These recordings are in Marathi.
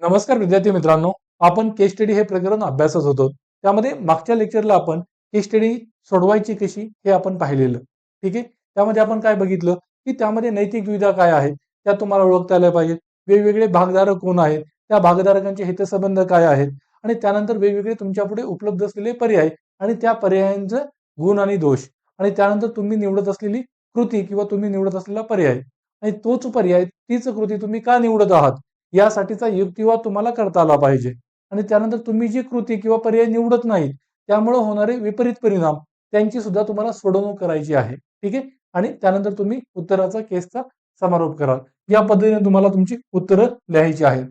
नमस्कार विद्यार्थी मित्रांनो, आपण केस स्टडी हे प्रकरण अभ्यासत होतो. त्यामध्ये मागच्या लेक्चरला आपण केस स्टडी सोडवायची कशी हे आपण पाहिलेलं. ठीक आहे. त्यामध्ये आपण काय बघितलं की त्यामध्ये नैतिक दुविधा काय आहेत त्या तुम्हाला ओळखता आल्या पाहिजेत. वेगवेगळे भागधारक कोण आहेत, त्या भागधारकांचे हितसंबंध काय आहेत आणि त्यानंतर वेगवेगळे तुमच्या पुढे उपलब्ध असलेले पर्याय आणि त्या पर्यायांचे गुण आणि दोष आणि त्यानंतर तुम्ही निवडत असलेली कृती किंवा तुम्ही निवडत असलेला पर्याय आणि तोच पर्याय तीच कृती तुम्ही का निवडत आहात यासाठीचा युक्तिवाद तुम्हाला करता आला पाहिजे आणि त्यानंतर तुम्ही जी कृती किंवा पर्याय निवडत नाहीत त्यामुळे होणारे विपरीत परिणाम त्यांची सुद्धा तुम्हाला सोडवणूक करायची आहे. ठीक आहे. आणि त्यानंतर तुम्ही उत्तराचा केसचा समारोप कराल. या पद्धतीने तुम्हाला तुमची उत्तरं लिहायची आहेत.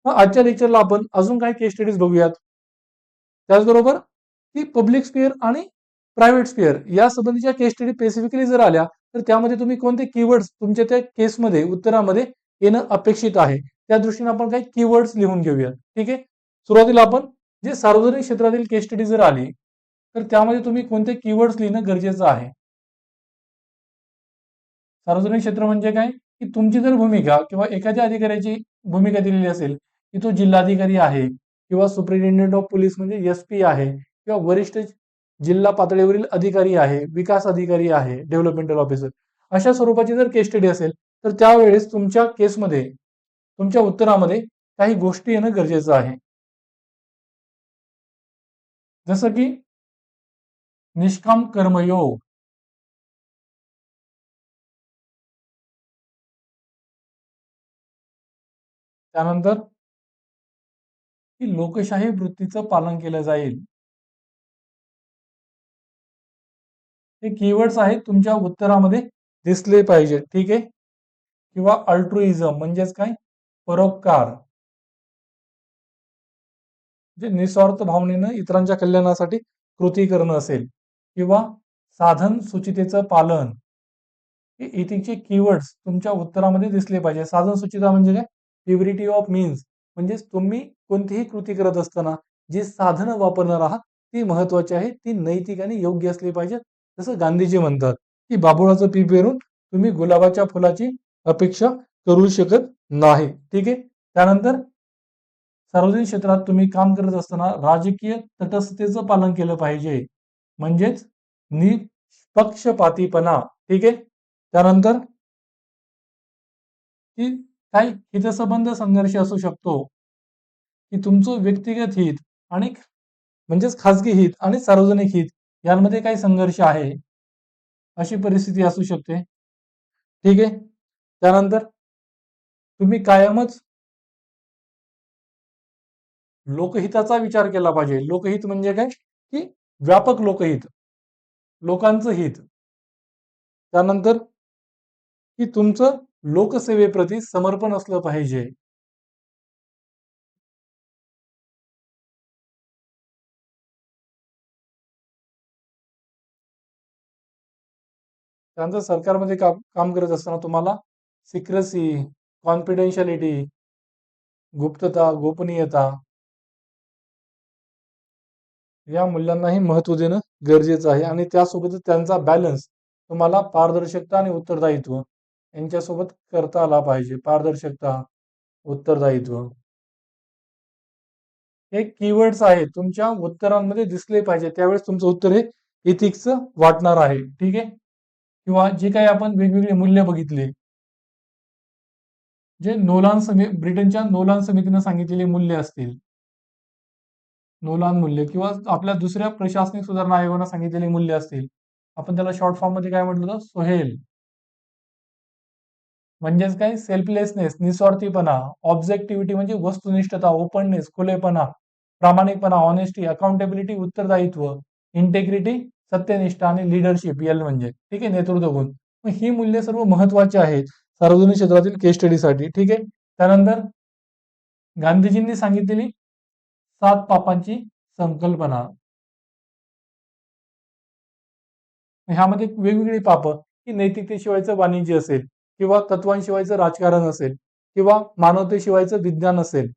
मग आजच्या लेक्चरला आपण अजून काही केस स्टडीज बघूयात. त्याचबरोबर की पब्लिक स्पेअर आणि प्रायव्हेट स्पेअर या संबंधीच्या केस स्टडी स्पेसिफिकली जर आल्या तर त्यामध्ये तुम्ही कोणते कीवर्ड्स तुमच्या त्या केसमध्ये उत्तरामध्ये येणं अपेक्षित आहे त्या दृष्टीने आपण काही कीवर्ड्स लिहून घेऊया. ठीक आहे. सुरुवातीला आपण जे सार्वजनिक क्षेत्रातील केस स्टडी जर आली तर त्यामध्ये तुम्ही कोणते कीवर्ड्स लिहिणं गरजेचं आहे. सार्वजनिक क्षेत्र म्हणजे काय की तुमची जर भूमिका किंवा एखाद्या अधिकाऱ्याची भूमिका दिलेली असेल की तो जिल्हाधिकारी आहे किंवा सुप्रिंटेंडेंट ऑफ पोलीस म्हणजे एसपी आहे किंवा वरिष्ठ जिल्हा पातळीवरील अधिकारी आहे, विकास अधिकारी आहे, डेव्हलपमेंटल ऑफिसर, अशा स्वरूपाची जर केस स्टडी असेल तर त्यावेळेस तुमच्या केसमध्ये तुमच्या उत्तरामध्ये काही गोष्टी येणं गरजेचं आहे. जसं की निष्काम कर्मयोग, त्यानंतर की लोकशाही वृत्तीचं पालन केलं जाईल. हे कीवर्ड्स आहेत तुमच्या उत्तरामध्ये दिसले पाहिजे. ठीक आहे. किंवा अल्ट्रुइझम म्हणजेच काय, परोपकार, जे निस्वार्थ भावनेनं इतरांच्या कल्याणासाठी कृती करणं असेल किंवा साधन सूचितेचं पालन, हे इथिकचे कीवर्ड्स तुमच्या उत्तरामध्ये दिसले पाहिजे. साधन सूचिता म्हणजे काय, प्युरिटी ऑफ मीन्स म्हणजे तुम्ही कोणतीही कृती करत असताना जी साधनं वापरणार आहात ती महत्वाची आहे, ती नैतिक आणि योग्य असली पाहिजे. जसं गांधीजी म्हणतात की बाभुळाचं पीक पेरून तुम्ही गुलाबाच्या फुलाची अपेक्षा करू शकत नाही. ठीक आहे. त्यानंतर सार्वजनिक क्षेत्रात तुम्ही काम करत असताना राजकीय तटस्थतेचं पालन केलं पाहिजे, म्हणजेच निपक्षपातीपणा. ठीक आहे. त्यानंतर की काही हितसंबंध संघर्ष असू शकतो की तुमचं व्यक्तिगत हित आणि म्हणजेच खाजगी हित आणि सार्वजनिक हित यांमध्ये काही संघर्ष आहे, अशी परिस्थिती असू शकते. ठीक आहे. त्यानंतर तुम्ही कायमच लोकहिताचा विचार केला पाहिजे. लोकहित म्हणजे काय की व्यापक लोकहित, लोकांचं हित. त्यानंतर की तुमचं लोकसेवेप्रती समर्पण असलं पाहिजे. त्यानंतर सरकारमध्ये काम करत असताना तुम्हाला सिक्रेसी, कॉन्फिडेन्शियलिटी, गुप्तता, गोपनीयता या मूल्यांनाही महत्त्व देणं गरजेचं आहे आणि त्यासोबतच त्यांचा बॅलन्स तुम्हाला पारदर्शकता आणि उत्तरदायित्व यांच्यासोबत करता आला पाहिजे. पारदर्शकता, उत्तरदायित्व हे कीवर्ड्स आहेत तुमच्या उत्तरांमध्ये दिसले पाहिजे. त्यावेळेस तुमचं उत्तर हे इथिक्सचं वाटणार आहे. ठीक आहे. किंवा जे काही आपण वेगवेगळे मूल्य बघितले, जे ब्रिटनच्या नोलान समितीने सांगितलेले मूल्य असतील, नोलान मूल्य किंवा आपल्या दुसऱ्या प्रशासनिक सुधारणा आयोगाने सांगितलेली मूल्य असतील, आपण त्याला शॉर्ट फॉर्म मध्ये काय म्हटलं होतं, सोहेल. म्हणजेच काय, सेल्फलेसनेस, निस्वार्थीपणा, ऑब्जेक्टिव्हिटी म्हणजे वस्तुनिष्ठता, ओपननेस, खुलेपणा, प्रामाणिकपणा, ऑनेस्टी, अकाउंटेबिलिटी, उत्तरदायित्व, इंटेग्रिटी, सत्यनिष्ठा आणि लिडरशिप, एल म्हणजे ठीक आहे, नेतृत्व गुण. मग ही मूल्य सर्व महत्वाची आहेत सार्वजनिक क्षेत्रातील केस स्टडीसाठी. ठीक आहे. त्यानंतर गांधीजींनी सांगितलेली 7 पापांची संकल्पना, ह्यामध्ये वेगवेगळी पाप की नैतिकतेशिवायचं वाणिज्य असेल किंवा तत्वांशिवायचं राजकारण असेल किंवा मानवतेशिवायचं विज्ञान असेल,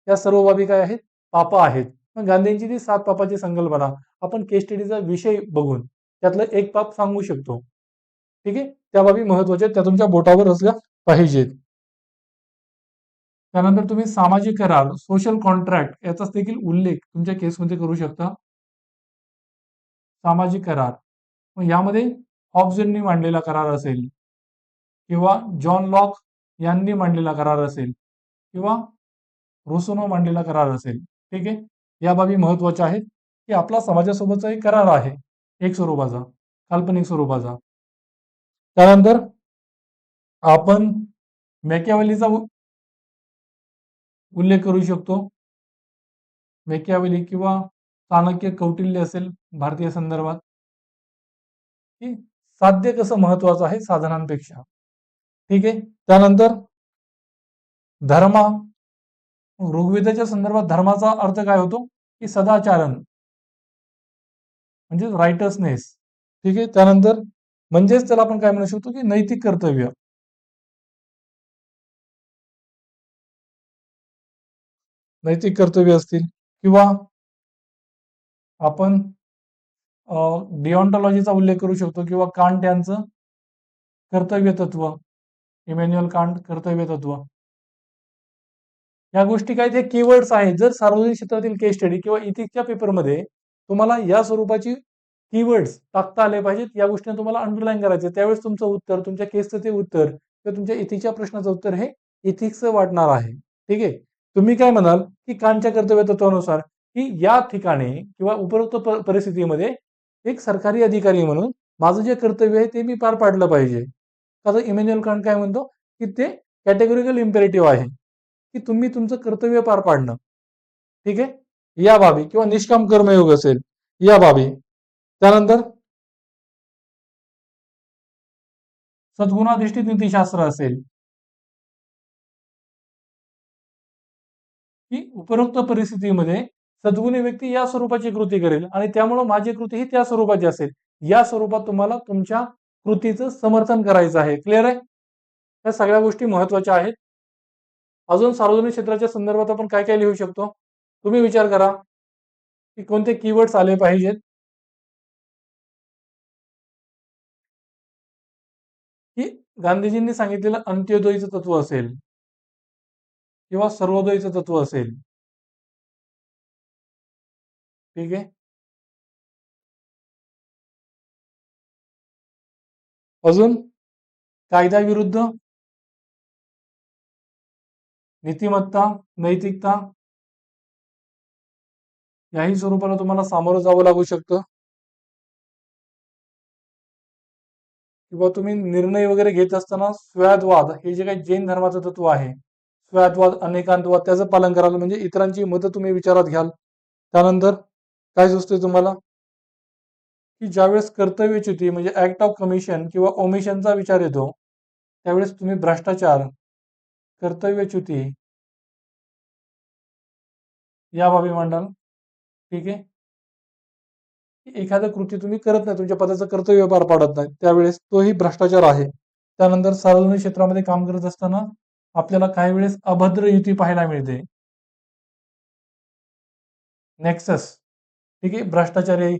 या सर्व बाबी काय आहेत, पाप आहेत. मग गांधींची ती 7 पापाची संकल्पना आपण केस स्टडीचा विषय बघून त्यातलं एक पाप सांगू शकतो. ठीक आहे. त्या बाबी महत्वाच्या, त्या तुमच्या बोटावर असल्या पाहिजेत. त्यानंतर तुम्ही सामाजिक करार, सोशल कॉन्ट्रॅक्ट याचाच देखील उल्लेख तुमच्या केसमध्ये करू शकता. सामाजिक करार, मग यामध्ये हॉब्सनी मांडलेला करार असेल किंवा जॉन लॉक यांनी मांडलेला करार असेल किंवा रुसोनं मांडलेला करार असेल. ठीक आहे, या बाबी महत्वाच्या आहेत की आपला समाजासोबतचा एक करार आहे, एक स्वरूपाचा, काल्पनिक स्वरूपाचा. त्यानंतर आपण मॅकियावेलीचा उल्लेख करू शकतो. मॅकियावेली किंवा चाणक्य कौटिल्य असेल भारतीय संदर्भात, की साध्य कसं महत्वाचं आहे साधनांपेक्षा. ठीक आहे, त्यानंतर धर्म, ऋग्वेदाच्या संदर्भात धर्माचा अर्थ काय होतो की सदाचरण म्हणजे रायटसनेस. ठीक आहे, त्यानंतर म्हणजेच त्याला आपण काय म्हणू शकतो की नैतिक कर्तव्य. नैतिक कर्तव्य असतील किंवा आपण डिओन्टॉलॉजीचा उल्लेख करू शकतो किंवा कांट यांचं कर्तव्य तत्व, इमॅन्युअल कांट कर्तव्य तत्व. या गोष्टी काय ते कीवर्ड्स आहेत. जर सार्वजनिक क्षेत्रातील केस स्टडी किंवा इथिक्सच्या पेपरमध्ये तुम्हाला या स्वरूपाची कीवर्ड्स टाकता आले पाहिजेत. या गोष्टीने तुम्हाला अंडरलाईन करायचे, त्यावेळेस तुमचं उत्तर, तुमच्या केसचं ते उत्तर किंवा तुमच्या इथिक्सच्या प्रश्नाचं उत्तर हे इथिक्सचं वाटणार आहे. ठीक आहे, तुम्ही काय म्हणाल की कांटच्या कर्तव्य तत्वानुसार की या ठिकाणी किंवा उपरोक्त परिस्थितीमध्ये एक सरकारी अधिकारी म्हणून माझं जे कर्तव्य आहे ते मी पार पाडलं पाहिजे. आता इमॅन्युअल कांट काय म्हणतो की ते कॅटेगोरिकल इम्पेरेटिव्ह आहे की तुम्ही तुमचं कर्तव्य पार पाडणं. ठीक आहे, या बाबी किंवा निष्काम कर्मयोग असेल या बाबी. त्यानंतर सद्गुणाधिष्ठित नीतिशास्त्र असेल की उपरोक्त परिस्थितीमध्ये सद्गुणी व्यक्ती या स्वरूपाची कृती करेल आणि त्यामुळे माझी कृती ही त्या स्वरूपाची असेल. या स्वरूपात तुम्हाला तुमच्या कृतीचं समर्थन करायचं आहे. क्लिअर आहे, या सगळ्या गोष्टी महत्वाच्या आहेत. अजून सार्वजनिक क्षेत्राच्या संदर्भात आपण काय काय लिहू शकतो, तुम्ही विचार करा की कोणते कीवर्ड्स आले पाहिजेत. की गांधीजींनी सांगितलेलं अंत्योदयचं तत्व असेल किंवा सर्वोदयचं तत्व असेल. ठीक आहे, अजून कायद्याविरुद्ध नीतिमत्ता, नैतिकता याही स्वरूपाला तुम्हाला सामोरं जावं लागू शकतं. किंवा तुम्ही निर्णय वगैरे घेत असताना स्वादवाद हे जे काही जैन धर्माचं तत्व आहे, स्वादवाद, अनेकांतवाद, त्याचं पालन कराल म्हणजे इतरांची मतं तुम्ही विचारात घ्याल. त्यानंतर काय सुचतंय तुम्हाला की ज्यावेळेस कर्तव्यच्युती म्हणजे ऍक्ट ऑफ कमिशन किंवा ओमिशनचा विचार येतो, त्यावेळेस तुम्ही भ्रष्टाचार, कर्तव्यच्युती या बाबी मांडाल. ठीक आहे, एखादं कृती तुम्ही करत नाही, तुमच्या पदाचं कर्तव्य पार पाडत नाही, त्यावेळेस तोही भ्रष्टाचार आहे. त्यानंतर सार्वजनिक क्षेत्रामध्ये काम करत असताना आपल्याला काही वेळेस अभद्र युती पाहायला मिळते, नेक्सस. ठीक आहे, भ्रष्टाचारी,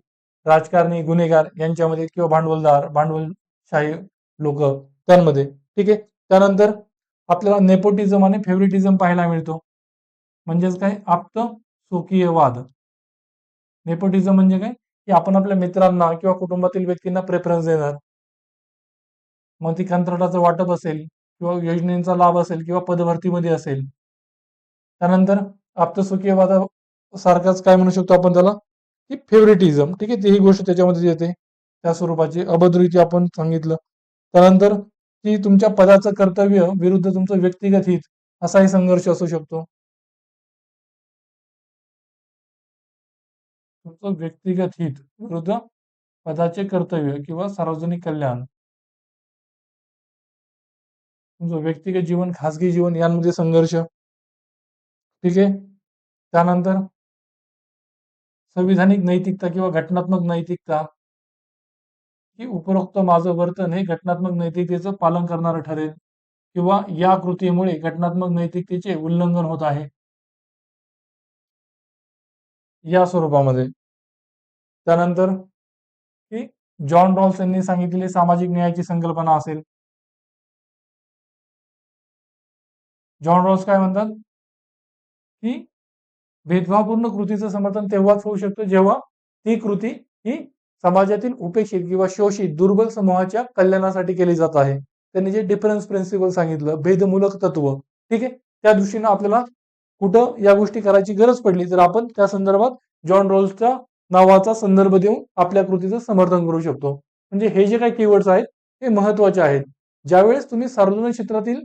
राजकारणी, गुन्हेगार यांच्यामध्ये किंवा भांडवलदार, भांडवलशाही लोक त्यांमध्ये. ठीक आहे, त्यानंतर आपल्याला नेपोटिझम आणि फेव्हरिटिझम पाहायला मिळतो. म्हणजेच काय, आप्त स्वकीयवाद. नेपोटिझम म्हणजे काय की आपण आपल्या मित्रांना किंवा कुटुंबातील व्यक्तींना प्रेफरन्स देणार. मग ती कंत्राटाचं वाटप असेल किंवा योजनेचा लाभ असेल किंवा पदभरतीमध्ये असेल. त्यानंतर आप्तस्वकीयवादा सारखाच काय म्हणू शकतो आपण त्याला की फेव्हरेटिझम. ठीक आहे, ही गोष्ट त्याच्यामध्ये येते, त्या स्वरूपाची अभद्रयुती आपण सांगितलं. त्यानंतर की तुमच्या पदाचं कर्तव्य विरुद्ध तुमचं व्यक्तिगत हित असाही संघर्ष असू शकतो. तुमचं व्यक्तिगत हित विरुद्ध पदाचे कर्तव्य किंवा सार्वजनिक कल्याण, तुमचं व्यक्तिगत जीवन, खासगी जीवन यांमध्ये संघर्ष. ठीक आहे, त्यानंतर संविधानिक नैतिकता किंवा घटनात्मक नैतिकता, की उपरोक्त माझं वर्तन हे घटनात्मक नैतिकतेचं पालन करणारं ठरेल किंवा या कृतीमुळे घटनात्मक नैतिकतेचे उल्लंघन होत आहे, या स्वरूपामध्ये. त्यानंतर की जॉन रॉल्स यांनी सांगितलेली सामाजिक न्यायाची संकल्पना असेल. जॉन रॉल्स काय म्हणतात की भेदभावपूर्ण कृतीचं समर्थन तेव्हाच होऊ शकतं जेव्हा ती कृती ही समाजातील उपेक्षित किंवा शोषित दुर्बल समूहाच्या कल्याणासाठी केली जात आहे. त्यांनी जे डिफरन्स प्रिन्सिपल सांगितलं, भेदमूलक तत्व, ठीक आहे, त्या दृष्टीनं आपल्याला कुठं या गोष्टी करायची गरज पडली तर आपण त्या संदर्भात जॉन रॉल्सच्या नावाचा संदर्भ देऊन आपल्या कृतीचं समर्थन करू शकतो. म्हणजे हे जे काही कीवर्ड्स आहेत हे महत्वाचे आहेत. ज्यावेळेस तुम्ही सार्वजनिक क्षेत्रातील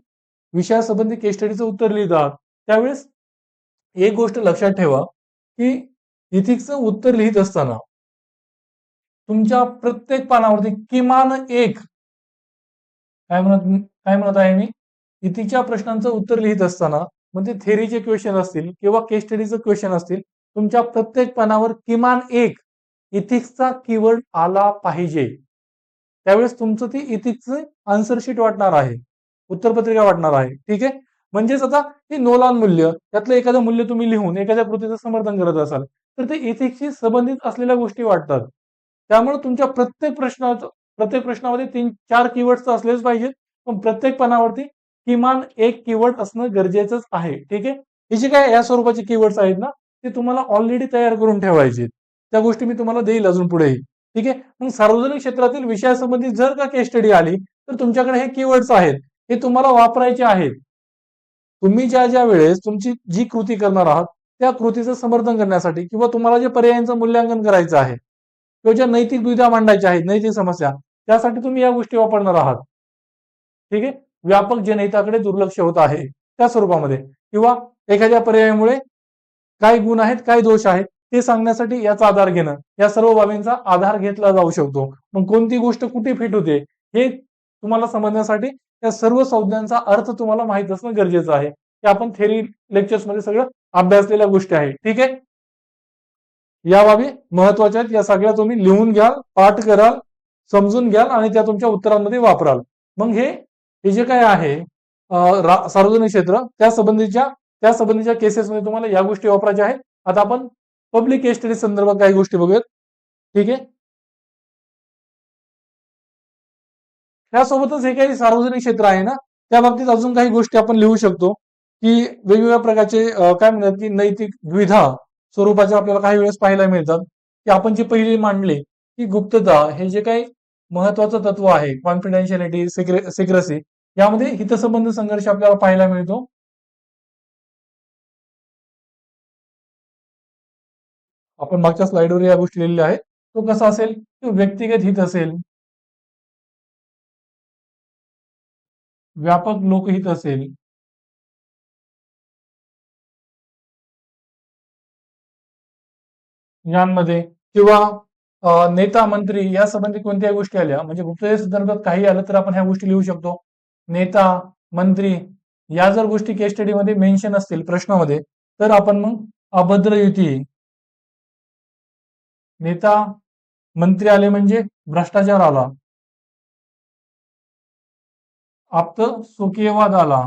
विषयासंबंधी केस स्टडीचं उत्तर लिहित आहात त्यावेळेस एक गोष्ट लक्षात ठेवा की इथिक्सचं उत्तर लिहित असताना तुमच्या प्रत्येक पानावरती किमान एक काय म्हणत आहे मी इथिक्सच्या प्रश्नांचं उत्तर लिहित असताना म्हणजे थेरीचे क्वेश्चन असतील किंवा केस स्टडीचे क्वेश्चन असतील तुमच्या प्रत्येक पानावर किमान एक इथिक्सचा कीवर्ड आला पाहिजे. त्यावेळेस तुमचं ती इथिक्सचं आन्सर शीट वाटणार आहे, उत्तरपत्रिका वाटणार आहे. ठीक आहे. म्हणजेच आता हे नोलान मूल्य त्यातलं एखादं मूल्य तुम्ही लिहून एखाद्या कृतीचं समर्थन करत असाल तर ते इथिक्सशी संबंधित असलेल्या गोष्टी वाटतात. त्यामुळे तुमच्या प्रत्येक प्रश्नामध्ये 3-4 कीवर्ड्स तर असलेच पाहिजेत, पण प्रत्येक पानावरती किमान एक कीवर्ड असणं गरजेचंच आहे. ठीक आहे. हे जे काय या स्वरूपाचे कीवर्ड्स आहेत ना ते तुम्हाला ऑलरेडी तयार करून ठेवायचे. त्या गोष्टी मी तुम्हाला देईल अजून पुढेही. ठीक आहे. मग सार्वजनिक क्षेत्रातील विषयासंबंधी जर का केस स्टडी आली तर तुमच्याकडे हे कीवर्ड्स आहेत, हे तुम्हाला वापरायचे आहेत. तुम्ही ज्या वेळेस तुमची जी कृती करणार आहात त्या कृतीचं समर्थन करण्यासाठी किंवा तुम्हाला जे पर्यायांचं मूल्यांकन करायचं आहे किंवा ज्या नैतिक दुविधा मांडायच्या आहेत, नैतिक समस्या, त्यासाठी तुम्ही या गोष्टी वापरणार आहात. ठीक आहे. व्यापक जनहिताकडे दुर्लक्ष होत आहे त्या स्वरूपामध्ये किंवा एखाद्या पर्यायामुळे काय गुण आहेत काय दोष आहेत ते सांगण्यासाठी याचा आधार घेणं, या सर्व बाबींचा आधार घेतला जाऊ शकतो. मग कोणती गोष्ट कुठे फिट होते हे तुम्हाला समजण्यासाठी या सर्व संज्ञांचा अर्थ तुम्हाला माहित असणं गरजेचं आहे. हे आपण थेरी लेक्चर्स मध्ये सगळं अभ्यासलेल्या गोष्टी आहेत. ठीक आहे. या बाबी महत्वाच्या आहेत. या सगळ्या तुम्ही लिहून घ्याल, पाठ कराल, समजून घ्याल आणि त्या तुमच्या उत्तरांमध्ये वापराल. मग हे जे काय आहे सार्वजनिक क्षेत्र त्या संबंधीच्या केसेसमध्ये तुम्हाला या गोष्टी वापरायच्या आहेत. आता आपण पब्लिक केस स्टडी संदर्भात काही गोष्टी बघूयात. ठीक आहे. त्यासोबतच हे काही सार्वजनिक क्षेत्र आहे ना त्या बाबतीत अजून काही गोष्टी आपण लिहू शकतो की वेगवेगळ्या प्रकारचे काय म्हणतात की नैतिक द्विधा स्वरूपाचे आपल्याला काही वेळेस पाहायला मिळतात की आपण जे पहिले मांडले की गुप्तता हे जे काही महत्वाचं तत्व आहे, कॉन्फिडेन्शियलिटी, सिक्रेसी, यामध्ये हितसंबंध संघर्ष आपल्याला पाहायला मिळतो. आपण मागच्या स्लाइडवर या गोष्टी लिहिलेल्या आहेत. तो कसा असेल, तो व्यक्तिगत हित असेल, व्यापक लोकहित असेल, यांमध्ये किंवा नेता मंत्री या संबंधी कोणत्याही गोष्टी आल्या म्हणजे गुप्तहेर संदर्भात काही आलं तर आपण ह्या गोष्टी लिहू शकतो. नेता मंत्री या जर गोष्टी केस स्टडी मध्ये मेन्शन असतील प्रश्नामध्ये तर आपण मग अभद्र युती, नेता मंत्री आले म्हणजे भ्रष्टाचार आला, आप्त स्वकीयवाद आला,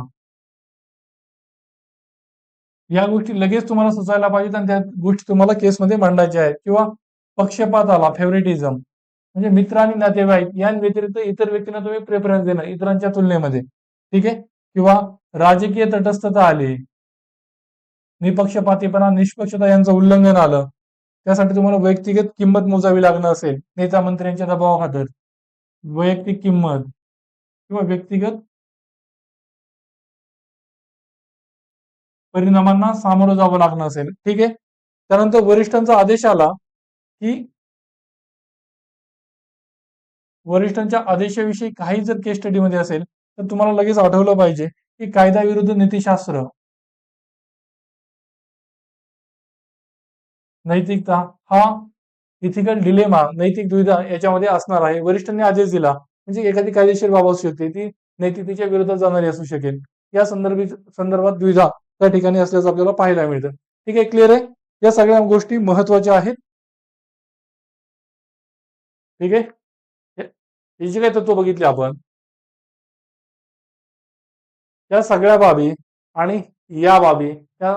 या गोष्टी लगेच तुम्हाला सुचायला पाहिजेत आणि त्या गोष्टी तुम्हाला केसमध्ये मांडायच्या आहेत. किंवा पक्षपात आला, फेवरेटिझम, म्हणजे मित्र आणि नातेवाईक या व्यतिरिक्त इतर व्यक्तींना तुम्ही प्रेफरन्स देणं इतरांच्या तुलनेमध्ये. ठीक आहे. किंवा राजकीय तटस्थता आली, निपक्षपातीपणा, निष्पक्षता यांचं उल्लंघन आलं, त्यासाठी तुम्हाला व्यक्तिगत किंमत मोजावी लागणार असेल नेता मंत्र्यांच्या दबावाखातर, वैयक्तिक किंमत किंवा व्यक्तिगत परिणामांना सामोरं जावं लागणार असेल. ठीक आहे. त्यानंतर वरिष्ठांचा आदेश आला की वरिष्ठांच्या आदेशाविषयी काही जर केस स्टडी मध्ये असेल तर तुम्हाला लगेच आठवलं पाहिजे की कायदा विरुद्ध नीतिशास्त्र, नैतिकता हा इथिकल डिलेमा, नैतिक दुविधा याच्यामध्ये असणार आहे. वरिष्ठांनी आदेश दिला म्हणजे एखादी कायदेशीर बाब असू शकते, ती नैतिकतेच्या विरोधात जाणारी असू शकेल. या संदर्भात दुविधा त्या ठिकाणी असल्याचं आपल्याला पाहायला मिळतं. ठीक आहे. क्लिअर आहे. या सगळ्या गोष्टी महत्वाच्या आहेत. ठीक आहे. हे जे काही तत्व बघितले आपण या सगळ्या बाबी आणि या बाबी या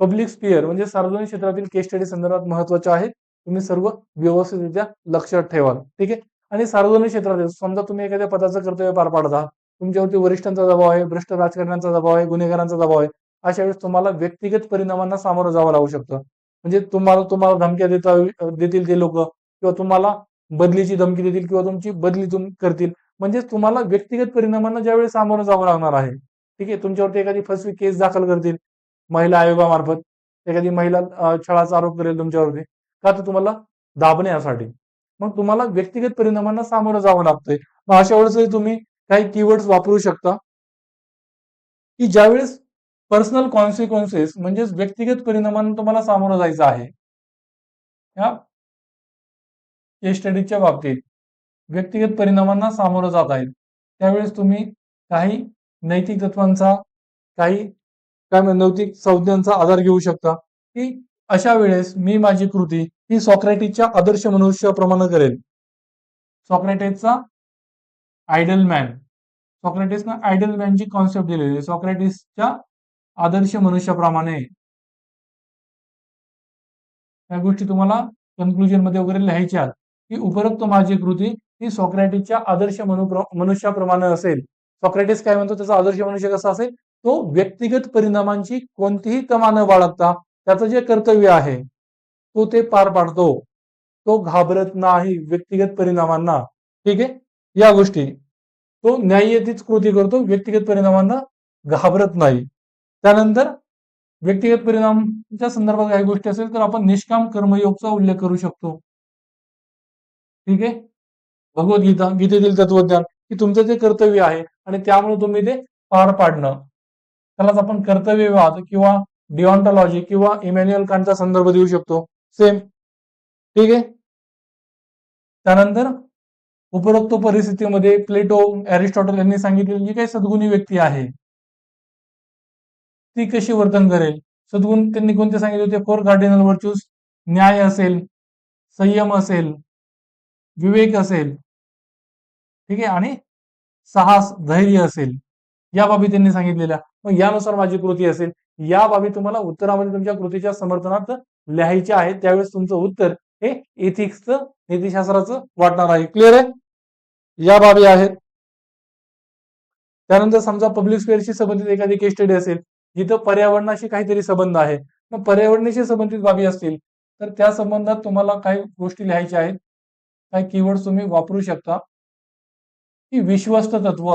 पब्लिक स्पिअर म्हणजे सार्वजनिक क्षेत्रातील केस स्टडी संदर्भात महत्वाच्या आहेत. तुम्ही सर्व व्यवस्थितरित्या लक्षात ठेवाल. ठीक आहे. आणि सार्वजनिक क्षेत्रातील समजा तुम्ही एखाद्या पदाचं कर्तव्य पार पाडता तुमच्यावरती वरिष्ठांचा दबाव आहे, भ्रष्ट राजकारण्यांचा दबाव आहे, गुन्हेगारांचा दबाव आहे, अशा वेळेस तुम्हाला व्यक्तिगत परिणामांना सामोरं जावं लागू शकतं. म्हणजे तुम्हाला तुम्हाला धमक्या देतील ते लोक, किंवा तुम्हाला बदलीची धमकी देतील, किंवा तुमची बदली करतील. म्हणजे तुम्हाला व्यक्तिगत परिणामांना ज्यावेळेस सामोरं जावं लागणार आहे, ठीक आहे, तुमच्यावरती एखादी फसवी केस दाखल करतील महिला आयोगामार्फत, एखादी महिला छळाचा आरोप करेल तुमच्यावरती, का तर तुम्हाला दाबण्यासाठी. मग तुम्हाला व्यक्तिगत परिणामांना सामोरं जावं लागतंय. मग अशा वेळेस तुम्ही काही कीवर्ड्स वापरू शकता, की ज्यावेळेस पर्सनल कॉन्सिक्वेन्सेस म्हणजेच व्यक्तिगत परिणामांना तुम्हाला सामोरं जायचं आहे, या केस स्टडीच्या बाबतीत व्यक्तिगत परिणामांना सामोरं जात आहेत, त्यावेळेस तुम्ही काही नैतिक तत्वांचा, काही नैतिक संज्ञांचा आधार घेऊ शकता, की अशा वेळेस मी माझी कृती ही सॉक्रेटिसच्या आदर्श मनुष्याप्रमाणे करेल. सॉक्रेटिसचा आयडल मॅन, सॉक्रेटिसनं आयडल मॅनची कॉन्सेप्ट दिलेली आहे. सॉक्रेटिसच्या आदर्श मनुष्याप्रमाणे या गोष्टी तुम्हाला कन्क्लुजन मध्ये वगैरे लिहायच्या, की उपरोक्त माझी कृती ही सॉक्रेटिसच्या आदर्श मनुष्याप्रमाणे असेल. सॉक्रेटिस काय म्हणतो, त्याचा आदर्श मनुष्य कसा असेल, तो व्यक्तिगत परिणामांची कोणतीही तमा न बाळगता त्याचं जे कर्तव्य आहे तो ते पार पाडतो, तो घाबरत नाही व्यक्तिगत परिणामांना. ठीक आहे, या गोष्टी तो न्याय्यतीच कृती करतो, व्यक्तिगत परिणामांना घाबरत नाही. त्यानंतर व्यक्तिगत परिणामाच्या संदर्भात काही गोष्टी असेल तर आपण निष्काम कर्मयोगचा उल्लेख करू शकतो. ठीक आहे, भगवद्गीता, गीतेतील तत्वज्ञान, की तुमचं जे कर्तव्य आहे आणि त्यामुळे तुम्ही ते पार पाडणं, त्यालाच आपण कर्तव्यवाद किंवा डिओन्टॉलॉजी किंवा इमॅन्युअल कांटचा संदर्भ देऊ शकतो. सेम. ठीक आहे, त्यानंतर उपरोक्त परिस्थितीमध्ये प्लेटो, एरिस्टॉटल यांनी सांगितलेली जी काही सद्गुणी व्यक्ती आहे ती कशी वर्तन करेल. सद्गुण त्यांनी कोणते सांगितले होते, 4 कार्डिनल व्हर्च्यूज, न्याय असेल, संयम असेल, विवेक असेल, ठीक आहे, आणि साहस, धैर्य असेल, या बाबी त्यांनी सांगितलेल्या. मग यानुसार माझी कृती असेल, या बाबी तुम्हाला उत्तरामध्ये तुमच्या कृतीच्या समर्थनार्थ लिहायच्या आहेत. त्यावेळेस तुमचं उत्तर हे एथिक्सचं, नीतिशास्त्राचं वाटणार आहे. क्लिअर आहे, या बाबी आहेत. त्यानंतर समजा पब्लिक स्पेअरशी संबंधित एखादी केस स्टडी असेल, जिथं पर्यावरणाशी काहीतरी संबंध आहे, मग पर्यावरणाशी संबंधित बाबी असतील तर त्या संबंधात तुम्हाला काही गोष्टी लिहायच्या आहेत. काही कीवर्ड तुम्ही वापरू शकता, की विश्वस्त तत्व.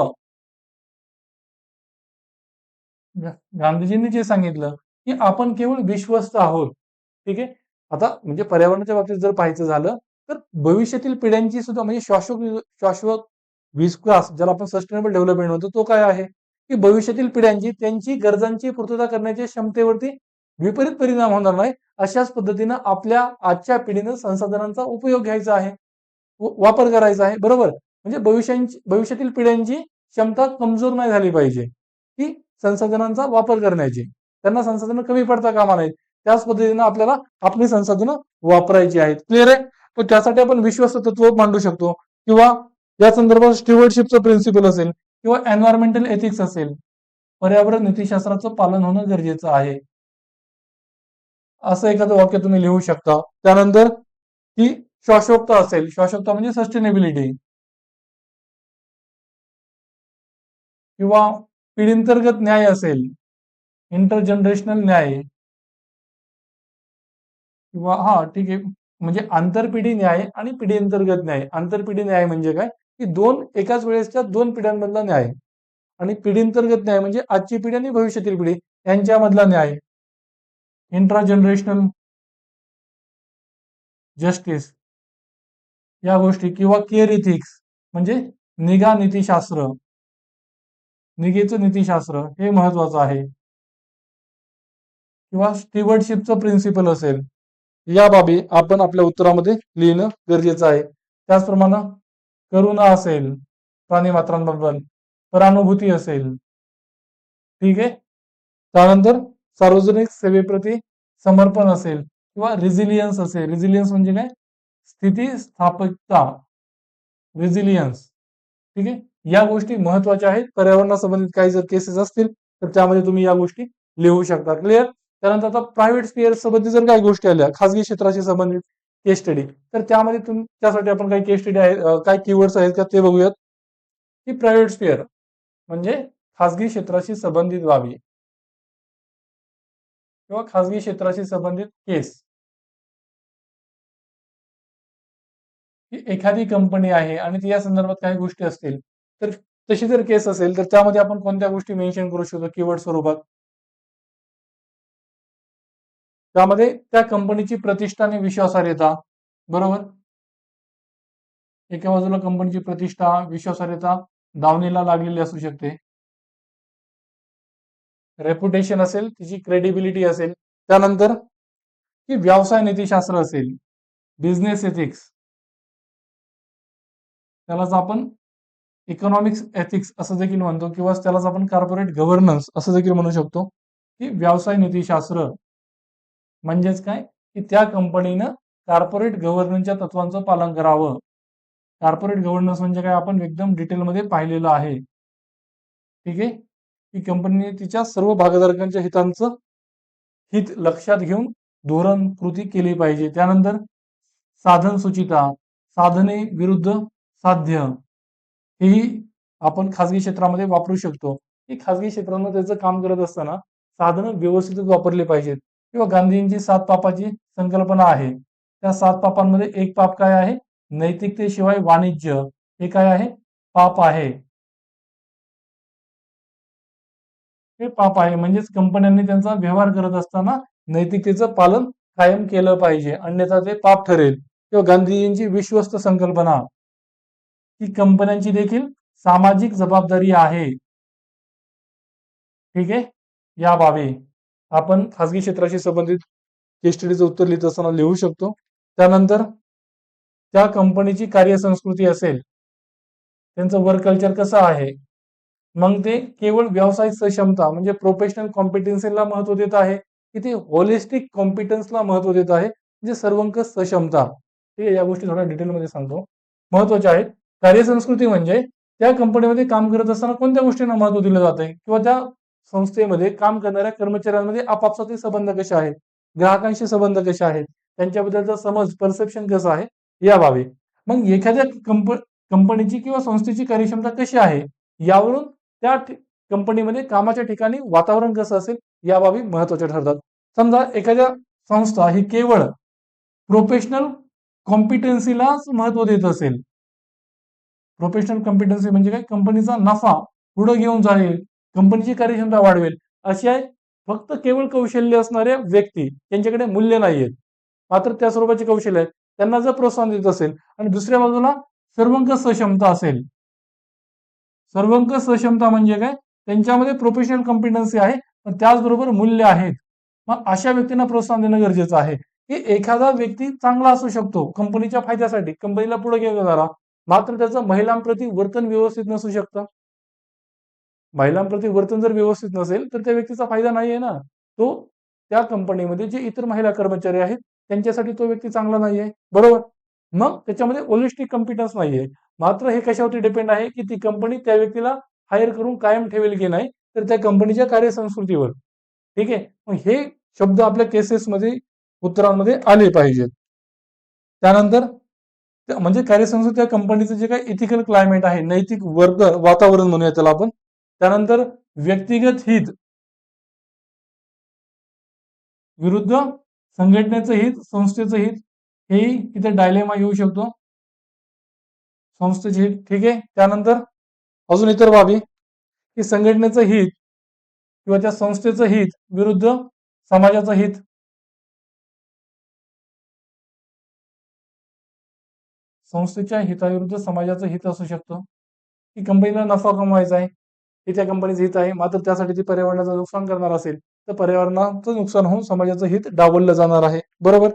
गांधीजींनी जे सांगितलं की आपण केवळ विश्वस्त आहोत. ठीक आहे, आता म्हणजे पर्यावरणाच्या बाबतीत जर पाहायचं झालं तर भविष्यातील पिढ्यांची सुद्धा म्हणजे शाश्वत विकास, ज्याला आपण सस्टेनेबल डेव्हलपमेंट म्हणतो, तो काय आहे, की भविष्यातील पिढ्यांची त्यांची गरजांची पूर्तता करण्याच्या क्षमतेवरती विपरीत परिणाम होणार नाही, अशाच पद्धतीनं आपल्या आजच्या पिढीनं संसाधनांचा उपयोग घ्यायचा आहे, वापर करायचा आहे. बरोबर, म्हणजे भविष्यातील पिढ्यांची क्षमता कमजोर नाही झाली पाहिजे, की संसाधनांचा वापर करण्याची, त्यांना संसाधनं कमी पडता कामा नाहीत. त्याच पद्धतीनं आपल्याला आपली संसाधनं वापरायची आहेत. क्लिअर आहे, तर त्यासाठी आपण विश्वस्त तत्व मांडू शकतो, किंवा या संदर्भात स्टीवर्डशिपचं प्रिन्सिपल असेल, किंवा एन्व्हायरमेंटल एथिक्स असेल, पर्यावरण नीतिशास्त्राचं पालन होणं गरजेचं आहे, असं एखादं वाक्य तुम्ही लिहू शकता. त्यानंतर की शाश्वतता असेल, शाश्वतता म्हणजे सस्टेनेबिलिटी, किंवा पिढींतर्गत न्याय असेल, इंटरजनरेशनल न्याय, किंवा हा ठीक आहे, म्हणजे आंतरपिढी न्याय आणि पिढी अंतर्गत न्याय. आंतरपिढी न्याय म्हणजे काय, की एकाच वेळेसच्या 2 पिढ्यांमधला न्याय, आणि पिढींतर्गत न्याय म्हणजे आजची पिढी आणि भविष्यातील पिढी यांच्यामधला न्याय, इंट्राजनरेशनल जस्टिस, या गोष्टी, किंवा केअर इथिक्स म्हणजे निगा नीतिशास्त्र, निगेचं नीतिशास्त्र हे महत्वाचं आहे, किंवा स्टीवर्डशिपचं प्रिन्सिपल असेल, या बाबी आपण आपल्या उत्तरामध्ये लिहिणं गरजेचं आहे. त्याचप्रमाणे करुणा असेल प्राणी मात्रांबद्दल, परानुभूती असेल, ठीक आहे, त्यानंतर सार्वजनिक सेवेप्रती समर्पण असेल, किंवा रेझिलियन्स असेल. रेझिलियन्स म्हणजे काय, स्थितीस्थापकता, रेझिलियन्स. ठीक आहे, या गोष्टी महत्वाच्या आहेत. पर्यावरणासंबंधित काही जर केसेस असतील तर त्यामध्ये तुम्ही या गोष्टी लिहू शकता. क्लिअर. त्यानंतर आता प्रायव्हेट स्पेअर संबंधित जर काही गोष्टी आल्या, खासगी क्षेत्राशी संबंधित केस स्टडी, तर त्यामध्ये त्यासाठी आपण काही केस स्टडी आहेत, काही कीवर्ड्स आहेत का ते बघूयात. की प्रायव्हेट स्पेअर, म्हणजे खाजगी क्षेत्राशी संबंधित बाबी किंवा खाजगी क्षेत्राशी संबंधित केस. की एखादी कंपनी आहे आणि ती या संदर्भात काही गोष्टी असतील, तर तशी जर केस असेल तर त्यामध्ये आपण कोणत्या गोष्टी मेन्शन करू शकतो कीवर्ड स्वरूपात? त्यामध्ये त्या कंपनीची प्रतिष्ठा आणि विश्वासार्हता, बरोबर. एका बाजूला कंपनीची प्रतिष्ठा, विश्वासार्हता दावणीला लागलेली असू शकते. रेप्युटेशन असेल, तिची क्रेडिबिलिटी असेल. त्यानंतर की व्यवसाय नीतीशास्त्र असेल, बिझनेस एथिक्स, त्यालाच आपण इकॉनॉमिक्स एथिक्स असं देखील म्हणतो किंवा त्यालाच आपण कॉर्पोरेट गव्हर्नन्स असं देखील म्हणू शकतो. की व्यवसाय नीतीशास्त्र म्हणजेच काय, की त्या कंपनीनं कॉर्पोरेट गव्हर्नन्सच्या तत्वांचं पालन करावं. कॉर्पोरेट गव्हर्नन्स म्हणजे काय आपण एकदम डिटेलमध्ये पाहिलेलं आहे. ठीक आहे. की कंपनीने तिच्या सर्व भागधारकांच्या हितांचं हित लक्षात घेऊन धोरण कृती केली पाहिजे. त्यानंतर साधन सूचिता, साधने विरुद्ध साध्य, हेही आपण खाजगी क्षेत्रामध्ये वापरू शकतो. की खाजगी क्षेत्रामध्ये त्याचं काम करत असताना साधनं व्यवस्थित वापरली पाहिजेत. किंवा गांधींची 7 पापाची संकल्पना आहे. त्या 7 पापांमध्ये एक पाप काय आहे? नैतिकतेशिवाय वाणिज्य. हे काय आहे? पाप आहे. हे पाप आहे. म्हणजेच कंपन्यांनी त्यांचा व्यवहार करत असताना नैतिकतेचं पालन कायम केलं पाहिजे. अन्यथा ते पाप ठरेल. किंवा गांधीजींची विश्वस्त संकल्पना, ही कंपन्यांची देखील सामाजिक जबाबदारी आहे. ठीक आहे. या बाबी आपण खाजगी क्षेत्राशी संबंधित केस स्टडीचं उत्तर लिहित असताना लिहू शकतो. त्यानंतर त्या कंपनीची कार्यसंस्कृती असेल, त्यांचं वर्क कल्चर कसं आहे, मग ते केवळ व्यावसायिक सक्षमता म्हणजे प्रोफेशनल कॉम्पिटन्सीला महत्व देत आहे की ते होलिस्टिक कॉम्पिटन्सला महत्व देत आहे, म्हणजे सर्वंकष सक्षमता. ठीक आहे. या गोष्टी थोड्या डिटेलमध्ये सांगतो, महत्वाच्या आहेत. कार्यसंस्कृती म्हणजे त्या कंपनीमध्ये काम करत असताना कोणत्या गोष्टींना महत्व दिलं जात आहे किंवा त्या संस्थेमध्ये काम करणाऱ्या कर्मचाऱ्यांमध्ये आपापसातील संबंध कसे आहेत, ग्राहकांशी संबंध कसे आहेत, त्यांच्याबद्दलचा समज परसेप्शन कसं आहे, या बाबी. मग एखाद्या कंपनीची किंवा संस्थेची कार्यक्षमता कशी आहे यावरून त्या कंपनीमध्ये कामाच्या ठिकाणी वातावरण कसं असेल या बाबी महत्वाच्या ठरतात. समजा एखाद्या संस्था ही केवळ प्रोफेशनल कॉम्पिटन्सीलाच महत्व देत असेल, प्रोफेशनल कॉम्पिटन्सी म्हणजे काय, कंपनीचा नफा पुढे घेऊन जाईल, कंपनीची कार्यक्षमता वाढवेल, अशी आहे फक्त केवळ कौशल्य असणाऱ्या व्यक्ती त्यांच्याकडे मूल्य नाहीयेत, मात्र त्या स्वरूपाचे कौशल्य आहेत, त्यांना जर प्रोत्साहन देत असेल आणि दुसऱ्या बाजूला सर्वंकष सक्षमता असेल. सर्वंकष सक्षमता म्हणजे काय, त्यांच्यामध्ये प्रोफेशनल कॉम्पिटन्सी आहे पण त्याचबरोबर मूल्य आहेत. मग अशा व्यक्तींना प्रोत्साहन देणं गरजेचं आहे. की एखादा व्यक्ती चांगला असू शकतो कंपनीच्या फायद्यासाठी, कंपनीला पुढे घेऊन जाणारा, मात्र त्याचं महिलांप्रती वर्तन व्यवस्थित नसू शकतं. महिलांप्रती वर्तन जर व्यवस्थित नसेल तर त्या व्यक्तीचा फायदा नाहीये ना. तो त्या कंपनीमध्ये जे इतर महिला कर्मचारी आहेत त्यांच्यासाठी तो व्यक्ती चांगला नाहीये, बरोबर. मग त्याच्यामध्ये होलिस्टिक कॉम्पिटन्स नाहीये. मात्र हे कशावरती डिपेंड आहे की ती कंपनी त्या व्यक्तीला हायर करून कायम ठेवेल की नाही, तर त्या कंपनीच्या कार्यसंस्कृतीवर. ठीक आहे. मग हे शब्द आपल्या केसेसमध्ये उत्तरांमध्ये आले पाहिजेत. त्यानंतर म्हणजे कार्यसंस्कृती त्या कंपनीचं जे काही इथिकल क्लायमेट आहे, नैतिक वर्ग वातावरण म्हणूया त्याला आपण. त्यानंतर व्यक्तिगत हित विरुद्ध संघटनेचं हित, संस्थेचं हित, हेही इथे डायलेमा येऊ शकतो. संस्थेचे हित. ठीक आहे. त्यानंतर अजून इतर बाबी की संघटनेचं हित किंवा त्या संस्थेचं हित विरुद्ध समाजाचं हित. संस्थेच्या हिताविरुद्ध समाजाचं हित असू शकतं. की कंपनीला नफा कमवायचा आहे, हे त्या कंपनीचं हित आहे, मात्र त्यासाठी ती पर्यावरणाचं नुकसान करणार असेल तर पर्यावरणाचं नुकसान होऊन समाजाचं हित डावललं जाणार आहे, बरोबर.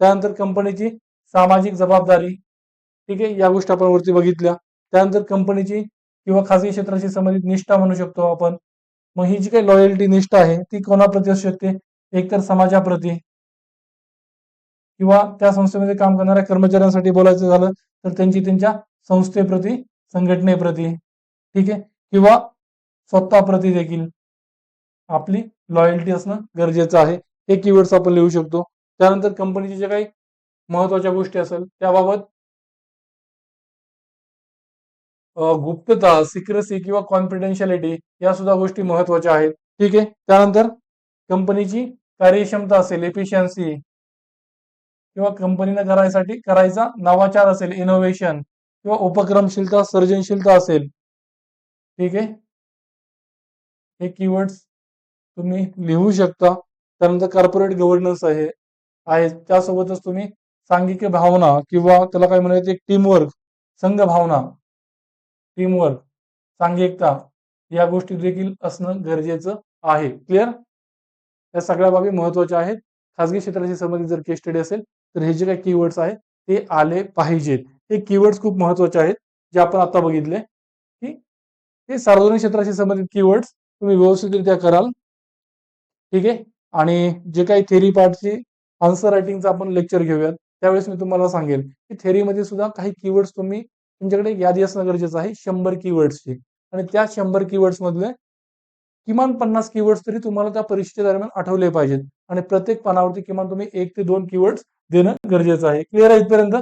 त्यानंतर कंपनीची सामाजिक जबाबदारी. ठीक आहे. या गोष्टी आपण वरती बघितल्या. त्यानंतर कंपनीची किंवा खाजगी क्षेत्राशी संबंधित निष्ठा म्हणू शकतो आपण. मग ही जी काही लॉयल्टी निष्ठा आहे ती कोणाप्रती असू शकते, एकतर समाजाप्रती किंवा त्या संस्थेमध्ये काम करणाऱ्या कर्मचाऱ्यांसाठी बोलायचं झालं तर त्यांच्या संस्थेप्रती, संघटनेप्रती. ठीक आहे. किंवा स्वतःप्रती देखील आपली लॉयल्टी असणं गरजेचं आहे. हे कीवर्ड्स आपण लिहू शकतो. त्यानंतर कंपनीच्या ज्या काही महत्वाच्या गोष्टी असेल त्याबाबत गुप्तता, सिक्रेसी किंवा कॉन्फिडेन्शियलिटी या सुद्धा गोष्टी महत्वाच्या आहेत. ठीक आहे. त्यानंतर कंपनीची कार्यक्षमता असेल, एफिशियन्सी किंवा कंपनीने करायचा नवाचार असेल, इनोव्हेशन किंवा उपक्रमशीलता, सर्जनशीलता असेल. ठीक आहे. हे कीवर्ड्स तुम्ही लिहू शकता. त्यानंतर कॉर्पोरेट गव्हर्नन्स आहे त्यासोबतच तुम्ही सांघिक भावना किंवा त्याला काय म्हणायचं, टीमवर्क, संघ भावना, टीमवर्क, सांघिकता या गोष्टी देखील असणं गरजेचं आहे. क्लिअर? या सगळ्या बाबी महत्वाच्या आहेत. खासगी क्षेत्राशी संबंधित जर केस स्टडी असेल तर हे जे काही कीवर्ड्स आहेत ते आले पाहिजेत. हे कीवर्ड्स खूप महत्वाचे आहेत जे आपण आता बघितले की हे सार्वजनिक क्षेत्राशी संबंधित कीवर्ड्स तुम्ही व्यवस्थितरित्या कराल. ठीक आहे. आणि जे काही थेरी पार्टची आन्सर रायटिंगचं आपण लेक्चर घेऊयात त्यावेळेस मी तुम्हाला सांगेल की थेरीमध्ये सुद्धा काही कीवर्ड्स तुमच्याकडे यादी असणं गरजेचं आहे 100 कीवर्ड्सची. आणि त्या 100 कीवर्ड्स मधले किमान 50 कीवर्ड्स तरी तुम्हाला त्या परीक्षेच्या दरम्यान आठवले पाहिजेत. आणि प्रत्येक पानावरती किमान तुम्ही 1 ते 2 कीवर्ड्स देणं गरजेचं आहे. क्लिअर आहे इथपर्यंत?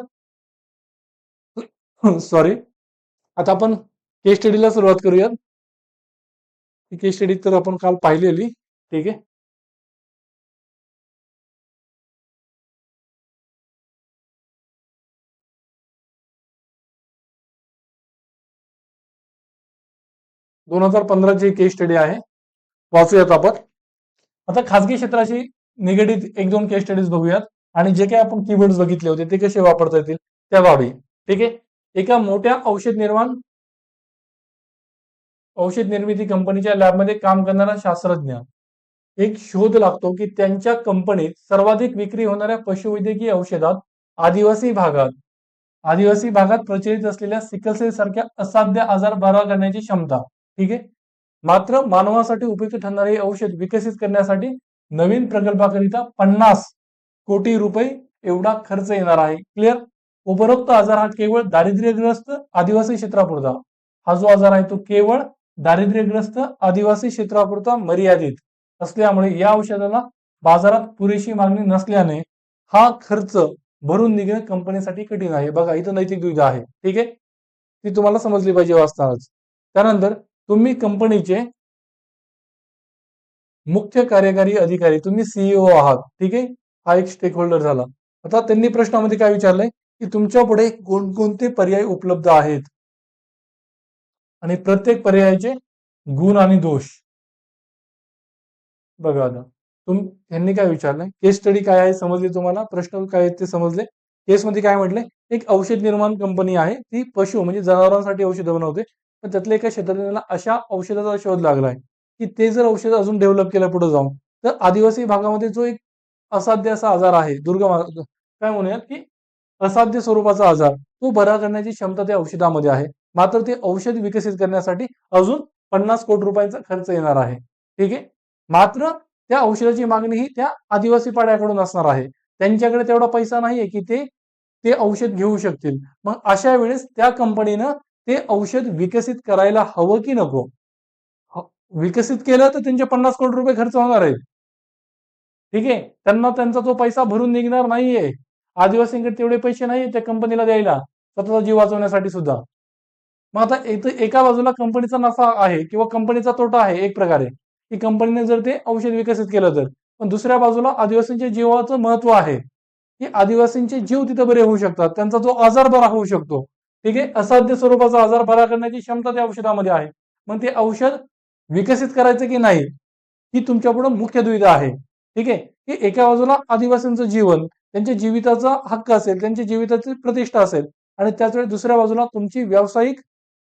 सॉरी. आता आपण केस स्टडीला सुरुवात करूयात. केस स्टडी तर आपण काल पाहिलेली. ठीक आहे. दोन 2015ची केस स्टडी आहे. वाचूयात आपण. आता खासगी क्षेत्राशी निगडीत 1-2 केस स्टडीज बघूयात आणि जे काही आपण कीवर्ड्स बघितले होते ते कसे वापरता येतील त्या बाबी. ठीक आहे. एका मोठ्या औषध निर्मिती कंपनीच्या लॅबमध्ये काम करणारा शास्त्रज्ञ एक शोध लागतो की त्यांच्या कंपनीत सर्वाधिक विक्री होणाऱ्या पशुवैद्यकीय औषधात आदिवासी भागात प्रचलित असलेल्या सिकलसेल सारख्या असाध्य आजार बरा करण्याची क्षमता. ठीक आहे. मात्र मानवासाठी उपयुक्त ठरणारे औषध विकसित करण्यासाठी नवीन प्रकल्पाकरिता 50 कोटी रुपये एवढा खर्च येणार आहे. क्लिअर? उपरोक्त आजार हा केवळ दारिद्र्यग्रस्त आदिवासी क्षेत्रापुरता, हा जो आजार आहे तो केवळ दारिद्र्यग्रस्त आदिवासी क्षेत्रापुरता मर्यादित असल्यामुळे या औषधाला बाजारात पुरेशी मागणी नसल्याने हा खर्च भरून निघणे कंपनीसाठी कठीण आहे. बघा इथं नैतिक दुविधा आहे. ठीक आहे. ती तुम्हाला समजली पाहिजे वाचतानाच. त्यानंतर तुम्ही कंपनीचे मुख्य कार्यकारी अधिकारी, तुम्ही सीईओ आहात. ठीक आहे. हा एक स्टेक होल्डर झाला. आता त्यांनी प्रश्नामध्ये काय विचारलंय की तुमच्या पुढे कोणकोणते पर्याय उपलब्ध आहेत आणि प्रत्येक पर्यायाचे गुण आणि दोष. बघा आता त्यांनी काय विचारलंय, केस स्टडी काय आहे समजली तुम्हाला, प्रश्न काय आहेत ते समजले. केसमध्ये काय म्हटलंय, एक औषध निर्माण कंपनी आहे ती पशु म्हणजे जनावरांसाठी औषधं बनवते. पण त्यातल्या एका क्षेत्राला अशा औषधाचा शोध लागलाय की ते जर औषध अजून डेव्हलप केलं पुढे जाऊन तर आदिवासी भागामध्ये जो एक असाध्य असा आजार आहे, दुर्गम काय म्हणूयात की असाध्य स्वरूपाचा आजार, तो बरा करण्याची क्षमता त्या औषधामध्ये आहे. मात्र ते औषध विकसित करण्यासाठी अजून 50 कोटी रुपयांचा खर्च येणार आहे. ठीक आहे. मात्र त्या औषधाची मागणी ही त्या आदिवासी पाड्याकडून असणार आहे. त्यांच्याकडे तेवढा पैसा नाहीये की ते औषध घेऊ शकतील. मग अशा वेळेस त्या कंपनीनं ते औषध विकसित करायला हवं की नको? विकसित केलं तर त्यांचे 50 कोटी रुपये खर्च होणार आहेत. ठीक आहे. त्यांना त्यांचा तो पैसा भरून निघणार नाहीये. आदिवासींकडे तेवढे पैसे नाहीये त्या कंपनीला द्यायला स्वतःचा जीव वाचवण्यासाठी सुद्धा. मग आता एका बाजूला कंपनीचा नफा आहे किंवा कंपनीचा तोटा आहे एक प्रकारे, की कंपनीने जर ते औषध विकसित केलं तर. पण दुसऱ्या बाजूला आदिवासींच्या जीवाचं महत्व आहे की आदिवासींचे जीव तिथे बरे होऊ शकतात, त्यांचा जो आजार बरा होऊ शकतो. ठीक आहे. असाध्य स्वरूपाचा आजार बरा करण्याची क्षमता त्या औषधामध्ये आहे. मग ते औषध विकसित करायचं की नाही ही तुमच्या पुढे मुख्य दुविधा आहे. ठीक आहे. की एका बाजूला आदिवासींचं जीवन, त्यांच्या जीविताचा हक्क असेल, त्यांच्या जीविताची प्रतिष्ठा असेल आणि त्याच वेळी दुसऱ्या बाजूला तुमची व्यावसायिक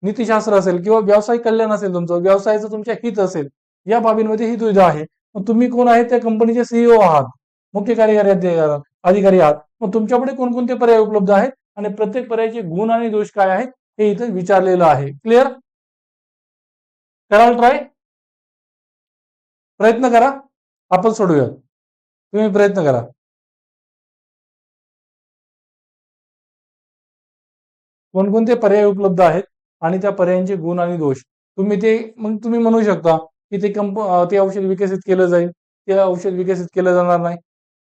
नीतिशास्त्र असेल किंवा व्यावसायिक कल्याण असेल, तुमचं व्यवसायाचं तुमच्या हित असेल, या बाबींमध्ये ही दुविधा आहे. मग तुम्ही कोण आहे, त्या कंपनीचे सीईओ आहात, मुख्य कार्यकारी अधिकारी आहात. मग तुमच्याकडे कोणकोणते पर्याय उपलब्ध आहेत आणि प्रत्येक पर्यायाचे गुण आणि दोष काय आहेत हे इथे विचारलेलं आहे. क्लिअर? कराल ट्राय? प्रयत्न करा. आपण सोडूया. तुम्ही प्रयत्न करा. कोणकोणते पर्याय उपलब्ध आहेत आणि त्या पर्यायांचे गुण आणि दोष मग तुम्ही म्हणू शकता की ते औषध विकसित केलं जाईल, ते औषध विकसित केलं जाणार नाही.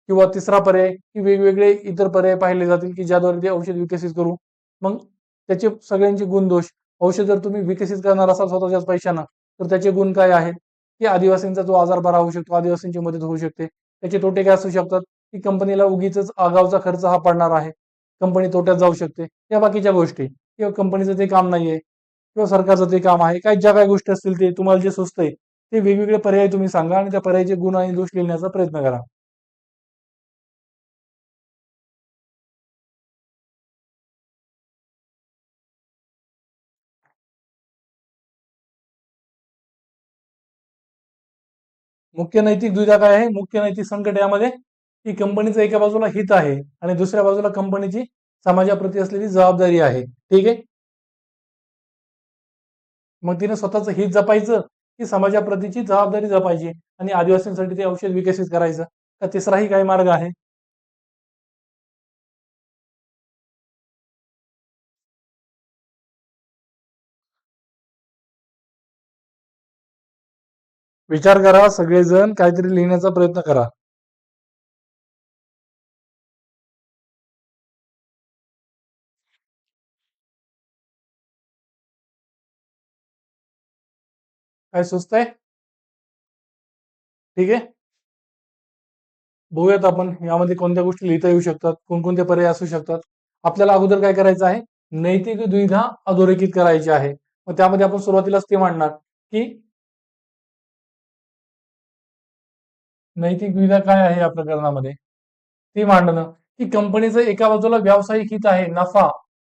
किंवा तिसरा पर्याय की वेगवेगळे इतर पर्याय पाहिले जातील की ज्याद्वारे ते औषध विकसित करू. मग त्याचे सगळ्यांचे गुण दोष. औषध जर तुम्ही विकसित करणार असाल स्वतःच्याच पैशानं, तर त्याचे गुण काय आहेत की आदिवासींचा जो आजार बरा होऊ शकतो, आदिवासींची मदत होऊ शकते. त्याचे तोटे काय असू शकतात की कंपनीला उगीच आगाऊचा खर्च हा पडणार आहे, कंपनी तोट्यात जाऊ शकते, या बाकीच्या गोष्टी, किंवा कंपनीचं ते काम नाहीये किंवा सरकारचं ते काम आहे, काही ज्या काही गोष्टी असतील ते तुम्हाला जे सुचतंय ते वेगवेगळे पर्याय तुम्ही सांगा आणि त्या पर्यायाचे गुण आणि दोष लिहिण्याचा प्रयत्न करा. मुख्य नैतिक दुविधा काय आहे? मुख्य नैतिक संकट यामध्ये की कंपनीचं एका बाजूला हित आहे आणि दुसऱ्या बाजूला कंपनीची समाजाप्रती असलेली जबाबदारी आहे. ठीक आहे. मग तिने स्वतःचं हित जपायचं की समाजाप्रतीची जबाबदारी जपायची आणि आदिवासींसाठी ते औषध विकसित करायचं, का तिसराही काही मार्ग आहे? विचार करा, सगळेजण काहीतरी लिहिण्याचा प्रयत्न करा. काय सुचतंय? ठीक आहे. बघूयात आपण यामध्ये कोणत्या गोष्टी लिहिता येऊ शकतात, कोणकोणते पर्याय असू शकतात. आपल्याला अगोदर काय करायचं आहे? नैतिक दुविधा अधोरेखित करायची आहे. मग त्यामध्ये आपण सुरुवातीलाच ते मांडणार की नैतिक दुविधा काय आहे या प्रकरणामध्ये, ती मांडणं की कंपनीचं एका बाजूला व्यावसायिक हित आहे, नफा,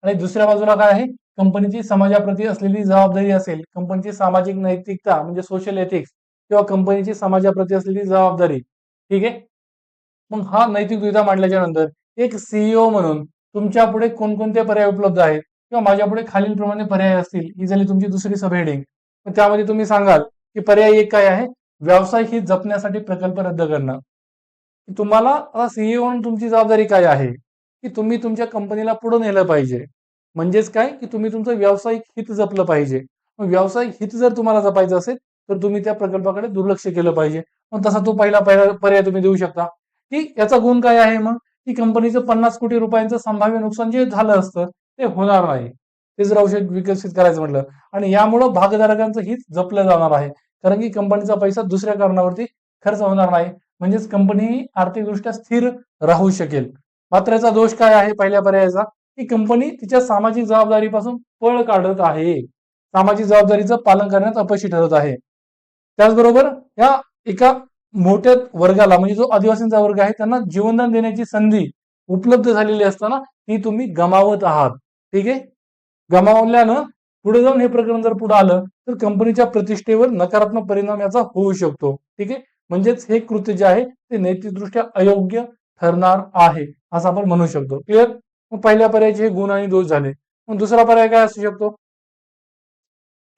आणि दुसऱ्या बाजूला काय आहे? कंपनीची समाजाप्रती असलेली जबाबदारी असेल, कंपनीची सामाजिक नैतिकता म्हणजे सोशल एथिक्स, किंवा कंपनीची समाजाप्रती असलेली जबाबदारी. ठीक आहे. मग हा नैतिक दुविधा मांडल्याच्या नंतर एक सीईओ म्हणून तुमच्या पुढे कोणकोणते पर्याय उपलब्ध आहेत, किंवा माझ्या पुढे खालीलप्रमाणे पर्याय असतील, ही झाली तुमची दुसरी सब हेडिंग. मग त्यामध्ये तुम्ही सांगाल की पर्याय एक काय आहे? व्यावसायिक हित जपण्यासाठी प्रकल्प रद्द करणं. तुम्हाला आता सीईओ म्हणून तुमची जबाबदारी काय आहे की तुम्ही तुमच्या कंपनीला पुढे नेलं पाहिजे. म्हणजेच काय की तुम्ही तुमचं व्यावसायिक हित जपलं पाहिजे. मग व्यावसायिक हित जर तुम्हाला जपायचं असेल तर तुम्ही त्या प्रकल्पाकडे दुर्लक्ष केलं पाहिजे. मग तसा तो पहिला पर्याय तुम्ही देऊ शकता की याचा गुण काय आहे मग, की कंपनीचं 50 कोटी रुपयांचं संभाव्य नुकसान जे झालं असतं ते होणार नाही, ते जर औषध विकसित करायचं म्हटलं. आणि यामुळं भागधारकांचं हित जपलं जाणार आहे, कारण की कंपनीचा पैसा दुसऱ्या कारणावरती खर्च होणार नाही. म्हणजेच कंपनी ही आर्थिकदृष्ट्या स्थिर राहू शकेल. मात्र याचा दोष काय आहे पहिल्या पर्यायाचा, की कंपनी तिच्या सामाजिक जबाबदारीपासून पळ काढत आहे, सामाजिक जबाबदारीचं पालन करण्यात अपयशी ठरत आहे. त्याचबरोबर या एका मोठ्या वर्गाला म्हणजे जो आदिवासींचा वर्ग आहे त्यांना जीवनदान देण्याची संधी उपलब्ध झालेली असताना ती तुम्ही गमावत आहात. ठीक आहे. गमावल्यानं पुढे जाऊन हे प्रकरण जर पुढे आलं तर कंपनीच्या प्रतिष्ठेवर नकारात्मक परिणाम याचा होऊ शकतो. ठीक आहे. म्हणजेच हे कृत्य जे आहे ते नैतिकदृष्ट्या अयोग्य ठरणार आहे असं आपण म्हणू शकतो. क्लिअर? मग पहिल्या पर्यायाचे हे गुण आणि दोष झाले. मग दुसरा पर्याय काय असू शकतो,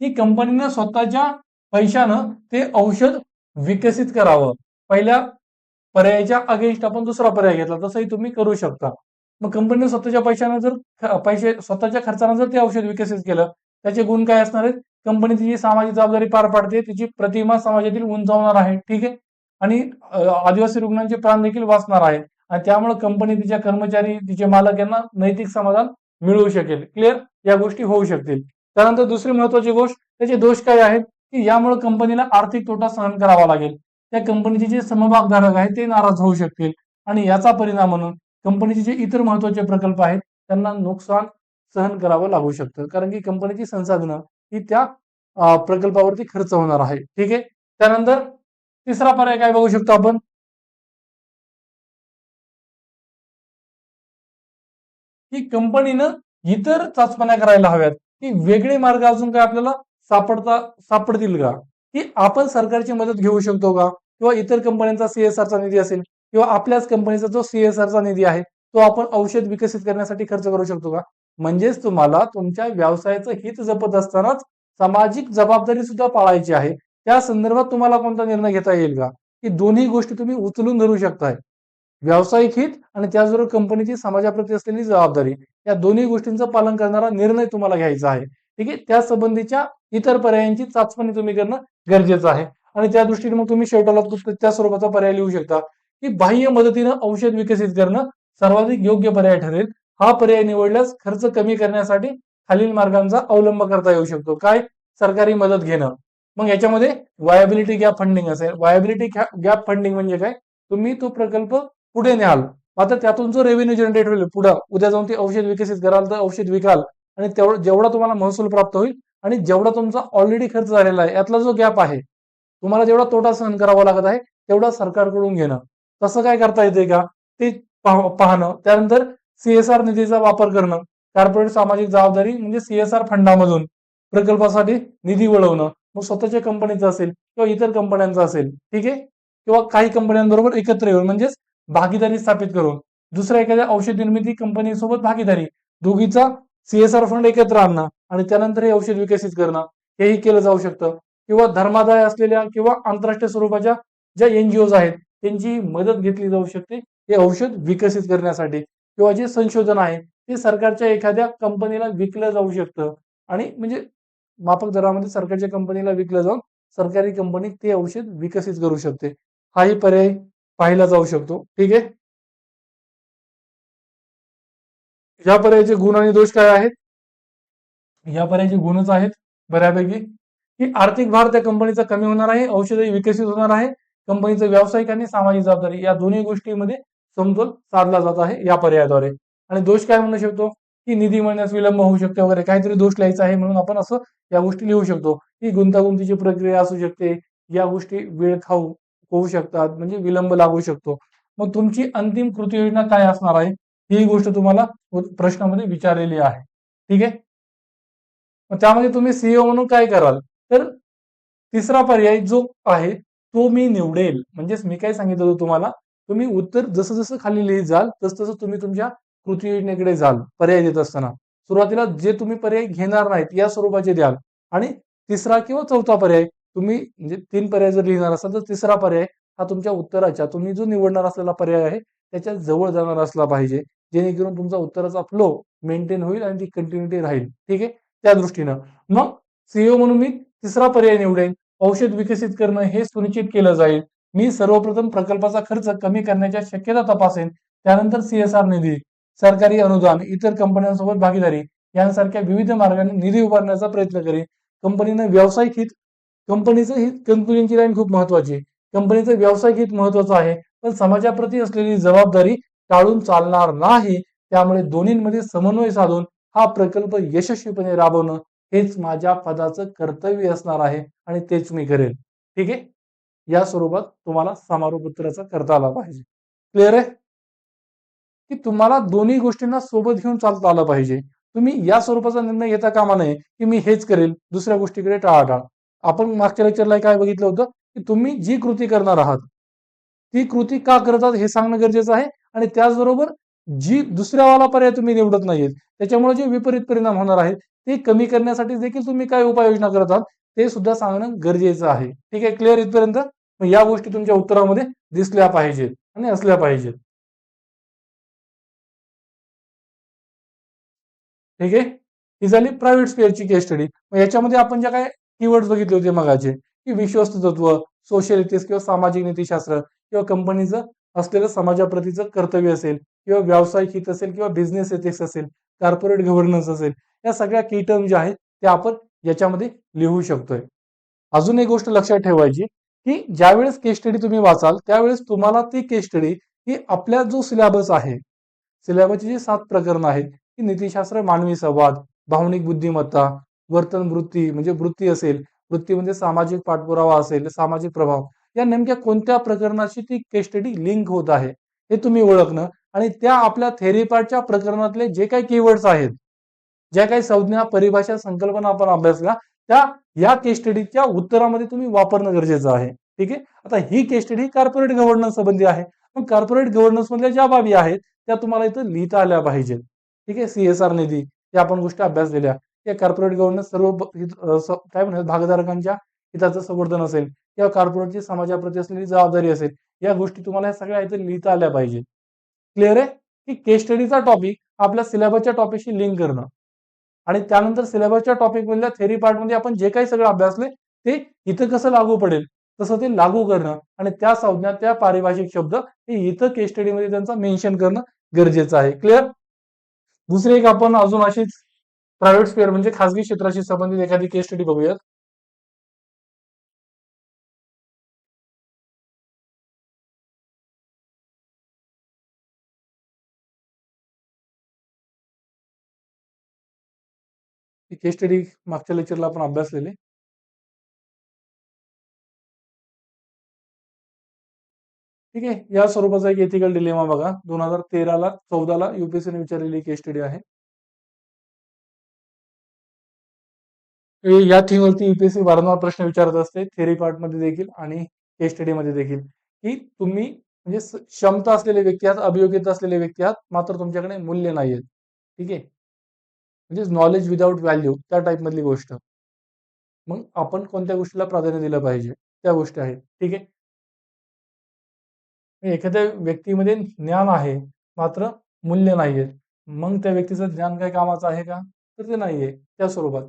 की कंपनीनं स्वतःच्या पैशानं ते औषध विकसित करावं. पहिल्या पर्यायाच्या अगेन्स्ट आपण दुसरा पर्याय घेतला, तसंही तुम्ही करू शकता. मग कंपनीने स्वतःच्या पैशाने जर पैसे स्वतःच्या खर्चाने जर ते औषध विकसित केलं, त्याचे गुण काय असणार आहेत? कंपनी तिची सामाजिक जबाबदारी पार पाडते, तिची प्रतिमा समाजातील उंचावणार आहे. ठीक आहे. आणि आदिवासी रुग्णांचे प्राण देखील वाचणार आहे. आणि त्यामुळे कंपनी तिच्या कर्मचारी, तिचे मालक यांना नैतिक समाधान मिळू शकेल. क्लिअर? या गोष्टी होऊ शकतील. त्यानंतर दुसरी महत्वाची गोष्ट, त्याचे दोष काय आहेत, की यामुळे कंपनीला आर्थिक तोटा सहन करावा लागेल. त्या कंपनीचे जे समभागधारक आहेत ते नाराज होऊ शकतील आणि याचा परिणाम म्हणून कंपनीचे जे इतर महत्वाचे प्रकल्प आहेत त्यांना नुकसान सहन करावं लागू शकतं, कारण की कंपनीची संसाधनं ही त्या प्रकल्पावरती खर्च होणार आहे. ठीक आहे. त्यानंतर तिसरा पर्याय काय बघू शकतो आपण, की कंपनीनं इतर चाचपण्या करायला हव्यात, की वेगळे मार्ग अजून काय आपल्याला सापडतील का, की आपण सरकारची मदत घेऊ शकतो का, किंवा इतर कंपन्यांचा सीएसआरचा निधी असेल किंवा आपल्याच कंपनीचा जो सीएसआरचा निधी आहे तो आपण औषध विकसित करण्यासाठी खर्च करू शकतो का. म्हणजेच तुम्हाला तुमच्या व्यवसायाचं हित जपत असतानाच सामाजिक जबाबदारी सुद्धा पाळायची आहे. त्या संदर्भात तुम्हाला कोणता निर्णय घेता येईल का, की दोन्ही गोष्टी तुम्ही उचलून धरू शकताय, व्यावसायिक हित आणि त्याचबरोबर कंपनीची समाजाप्रती असलेली जबाबदारी, या दोन्ही गोष्टींचं पालन करणारा निर्णय तुम्हाला घ्यायचा आहे. ठीक आहे. त्या संबंधीच्या इतर पर्यायांची चाचपणी तुम्ही करणं गरजेचं आहे. आणि त्या दृष्टीने मग तुम्ही शेवटाला त्या स्वरूपाचा पर्याय लिहू शकता, की बाह्य मदतीनं औषध विकसित करणं सर्वाधिक योग्य पर्याय ठरेल. हा पर्याय निवडल्यास खर्च कमी करण्यासाठी खालील मार्गांचा अवलंब करता येऊ शकतो. काय? सरकारी मदत घेणं. मग याच्यामध्ये वायबिलिटी गॅप फंडिंग असेल. वायबिलिटी गॅप फंडिंग म्हणजे काय? तुम्ही तो प्रकल्प पुढे न्याल, आता त्यातून जो रेव्हेन्यू जनरेट होईल पुढे उद्या जाऊन ते औषध विकसित कराल तर औषध विकाल आणि जेवढा तुम्हाला महसूल प्राप्त होईल आणि जेवढा तुमचा ऑलरेडी खर्च झालेला आहे यातला जो गॅप आहे, तुम्हाला जेवढा तोटा सहन करावा लागत आहे तेवढा सरकारकडून घेणं. तसं काय करता येते का ते पाहणं. त्यानंतर सीएसआर निधीचा वापर करणं. कॉर्पोरेट सामाजिक जबाबदारी म्हणजे सीएसआर फंडामधून प्रकल्पासाठी निधी वळवणं. मग स्वतःच्या कंपनीचा असेल किंवा इतर कंपन्यांचा असेल, ठीक आहे, किंवा काही कंपन्यांबरोबर एकत्र येऊन म्हणजेच भागीदारी स्थापित करून दुसऱ्या एखाद्या औषध निर्मिती कंपनीसोबत भागीदारी, दोघीचा सीएसआर फंड एकत्र आणणं आणि त्यानंतर हे औषध विकसित करणं, हेही केलं जाऊ शकतं. किंवा धर्मादाय असलेल्या किंवा आंतरराष्ट्रीय स्वरूपाच्या ज्या एनजीओज आहेत त्यांची मदत घेतली जाऊ शकते हे औषध विकसित करण्यासाठी. किंवा जे संशोधन आहे ते सरकारच्या एखाद्या कंपनीला विकलं जाऊ शकतं आणि म्हणजे माफक दरामध्ये सरकारच्या कंपनीला विकलं जाऊन सरकारी कंपनी ते औषध विकसित करू शकते. हाही पर्याय पाहिला जाऊ शकतो. ठीक आहे. या पर्यायाचे गुण आणि दोष काय आहेत? या पर्यायाचे गुणच आहेत बऱ्यापैकी की आर्थिक भार त्या कंपनीचा कमी होणार आहे, औषधही विकसित होणार आहे, कंपनीचं व्यावसायिक आणि सामाजिक जबाबदारी या दोन्ही गोष्टींमध्ये समतोल साधला जात आहे या पर्यायाद्वारे. आणि दोष काय म्हणू शकतो की निधी मिळण्यास विलंब होऊ शकते वगैरे काहीतरी दोष लिहायचा आहे म्हणून आपण असं या गोष्टी लिहू शकतो की गुंतागुंतीची प्रक्रिया असू शकते, या गोष्टी वेळ खाऊ होऊ शकतात म्हणजे विलंब लागू शकतो. मग तुमची अंतिम कृती योजना काय असणार आहे ही गोष्ट तुम्हाला प्रश्नामध्ये विचारलेली आहे. ठीक आहे. मग त्यामध्ये तुम्ही सीईओ म्हणून काय कराल तर तिसरा पर्याय जो आहे तो मी निवडेल. म्हणजेच मी काय सांगितलं होतं तुम्हाला, तुम्ही उत्तर जसं जसं खाली लिहित जाल तसं तसं तुम्ही तुमच्या कृती योजनेकडे जाल पर्याय देत असताना. सुरुवातीला जे तुम्ही पर्याय घेणार नाहीत या स्वरूपाचे द्याल आणि तिसरा किंवा चौथा पर्याय तुम्ही म्हणजे 3 पर्याय जर लिहिणार असाल तर तिसरा पर्याय हा तुमच्या उत्तराच्या तुम्ही जो निवडणार असलेला पर्याय आहे त्याच्या जवळ जाणार असला पाहिजे, जेणेकरून तुमचा उत्तराचा फ्लो मेंटेन होईल आणि ती कंटिन्युटी राहील. ठीक आहे. त्या दृष्टीनं मग सीईओ म्हणून मी तिसरा पर्याय निवडेन. औषध विकसित करणं हे सुनिश्चित केलं जाईल. मी सर्वप्रथम प्रकल्पाचा खर्च कमी करण्याच्या शक्यता तपासेन. त्यानंतर सीएसआर निधी, सरकारी अनुदान, इतर कंपन्यांसोबत भागीदारी यांसारख्या विविध मार्गाने निधी उभारण्याचा प्रयत्न करेन. कंपनीनं व्यावसायिक हित, कंपनीचं हित, कंपनीची लाईन खूप महत्वाची आहे. कंपनीचं व्यावसायिक हित महत्वाचं आहे, पण समाजाप्रती असलेली जबाबदारी टाळून चालणार नाही. त्यामुळे दोन्हींमध्ये समन्वय साधून हा प्रकल्प यशस्वीपणे राबवणं हेच माझ्या पदाचं कर्तव्य असणार आहे आणि तेच मी करेल. ठीक आहे. या स्वरूपात तुम्हाला समारोप उत्तराचा करता आला पाहिजे. क्लिअर आहे की तुम्हाला दोन्ही गोष्टींना सोबत घेऊन चालता आलं पाहिजे. तुम्ही या स्वरूपाचा निर्णय घेता कामा नये की मी हेच करेल दुसऱ्या गोष्टीकडे टाळाटाळ. आपण मागच्या लेक्चरला काय बघितलं होतं की तुम्ही जी कृती करणार आहात ती कृती का करतात हे सांगणं गरजेचं आहे आणि त्याचबरोबर जी दुसऱ्यावाला पर्याय तुम्ही निवडत नाहीये त्याच्यामुळे जे विपरीत परिणाम होणार आहेत ते कमी करण्यासाठी देखील तुम्ही काय उपाययोजना करत आहात ते सुद्धा सांगणं गरजेचं आहे. ठीक आहे. क्लिअर इथपर्यंत? या गोष्टी तुमच्या उत्तरामध्ये दिसल्या पाहिजेत आणि असल्या पाहिजेत. ठीक आहे. ही झाली प्रायव्हेट स्पेअरची केस स्टडी. मग याच्यामध्ये आपण ज्या काय कीवर्ड्स बघितले होते मगाचे की विश्वस्त तत्व, सोशल इथिक्स किंवा सामाजिक नीतिशास्त्र किंवा कंपनीचं असलेलं समाजाप्रतीचं कर्तव्य असेल किंवा व्यावसायिक हित असेल किंवा बिझनेस एथिक्स असेल, कॉर्पोरेट गव्हर्नन्स असेल, या सगळ्या की टर्म ज्या आहेत त्या आपण याच्यामध्ये लिहू शकतोय. अजून एक गोष्ट लक्षात ठेवायची की ज्यावेळेस केस स्टडी तुम्ही वाचाल त्यावेळेस तुम्हाला ती केस स्टडी ही आपल्या जो सिलेबस आहे, सिलेबसची जी 7 प्रकरणं आहेत की नीतिशास्त्र, मानवी संवाद, भावनिक बुद्धिमत्ता, वर्तन वृत्ती म्हणजे वृत्ती असेल, वृत्ती म्हणजे सामाजिक पाठपुरावा असेल, सामाजिक प्रभाव, या नेमक्या कोणत्या प्रकरणाशी ती केस स्टडी लिंक होत आहे हे तुम्ही ओळखणं आणि त्या आपल्या थेरी पार्टच्या प्रकरणातले जे काही कीवर्ड्स आहेत, ज्या काही संज्ञा, परिभाषा, संकल्पना आपण अभ्यासल्या त्या या केस स्टडीच्या उत्तरामध्ये तुम्ही वापरणं गरजेचं आहे. ठीक आहे. आता ही केस स्टडी कॉर्पोरेट गव्हर्नन्स संबंधी आहे. मग कॉर्पोरेट गव्हर्नन्स मधल्या ज्या बाबी आहेत त्या तुम्हाला इथं लिहिता आल्या पाहिजेत. ठीक आहे. सीएसआर निधी या आपण गोष्टी अभ्यासलेल्या, या कॉर्पोरेट गव्हर्नन्स सर्व काय म्हणतात भागधारकांच्या हिताचं संवर्धन असेल किंवा कॉर्पोरेटची समाजाप्रती असलेली जबाबदारी असेल, या गोष्टी तुम्हाला सगळ्या इथे लिहिता आल्या पाहिजेत. क्लिअर आहे की केस स्टडीचा टॉपिक आपल्या सिलेबसच्या टॉपिकशी लिंक करणं आणि त्यानंतर सिलेबसच्या टॉपिक मधल्या थेरी पार्ट मध्ये आपण जे काही सगळं अभ्यासले ते इथं कसं लागू पडेल तसं ते लागू करणं आणि त्या संज्ञा, त्या पारिभाषिक शब्द हे इथं केस स्टडी मध्ये त्यांचा मेन्शन करणं गरजेचं आहे. क्लिअर? दुसरी एक आपण अजून अशीच प्रायव्हेट स्पेअर म्हणजे खासगी क्षेत्राशी संबंधित एखादी केस स्टडी बघूयात. ही केस स्टडी मागच्या लेक्चरला आपण अभ्यासलेली. ठीक आहे, या स्वरूपाचा एक एथिकल डिलेमा बघा 2013-14 युपीएससीने विचारलेली केस स्टडी आहे. या थीमवरती युपीएससी वारंवार प्रश्न विचारत असते, थेरी पार्ट मध्ये देखील आणि केस स्टडी मध्ये देखील, की तुम्ही म्हणजे क्षमता असलेले व्यक्ती आहात, अभियोग्यता असलेले व्यक्ती आहात, मात्र तुमच्याकडे मूल्य नाही आहेत. ठीक आहे, म्हणजे नॉलेज विदाउट व्हॅल्यू त्या टाईप मधली गोष्ट. मग आपण कोणत्या गोष्टीला प्राधान्य दिलं पाहिजे त्या गोष्टी आहेत. ठीक आहे, एखाद्या व्यक्तीमध्ये ज्ञान आहे मात्र मूल्य नाहीये, मग त्या व्यक्तीचं ज्ञान काय कामाचं आहे का? तर ते नाहीये. त्या स्वरूपात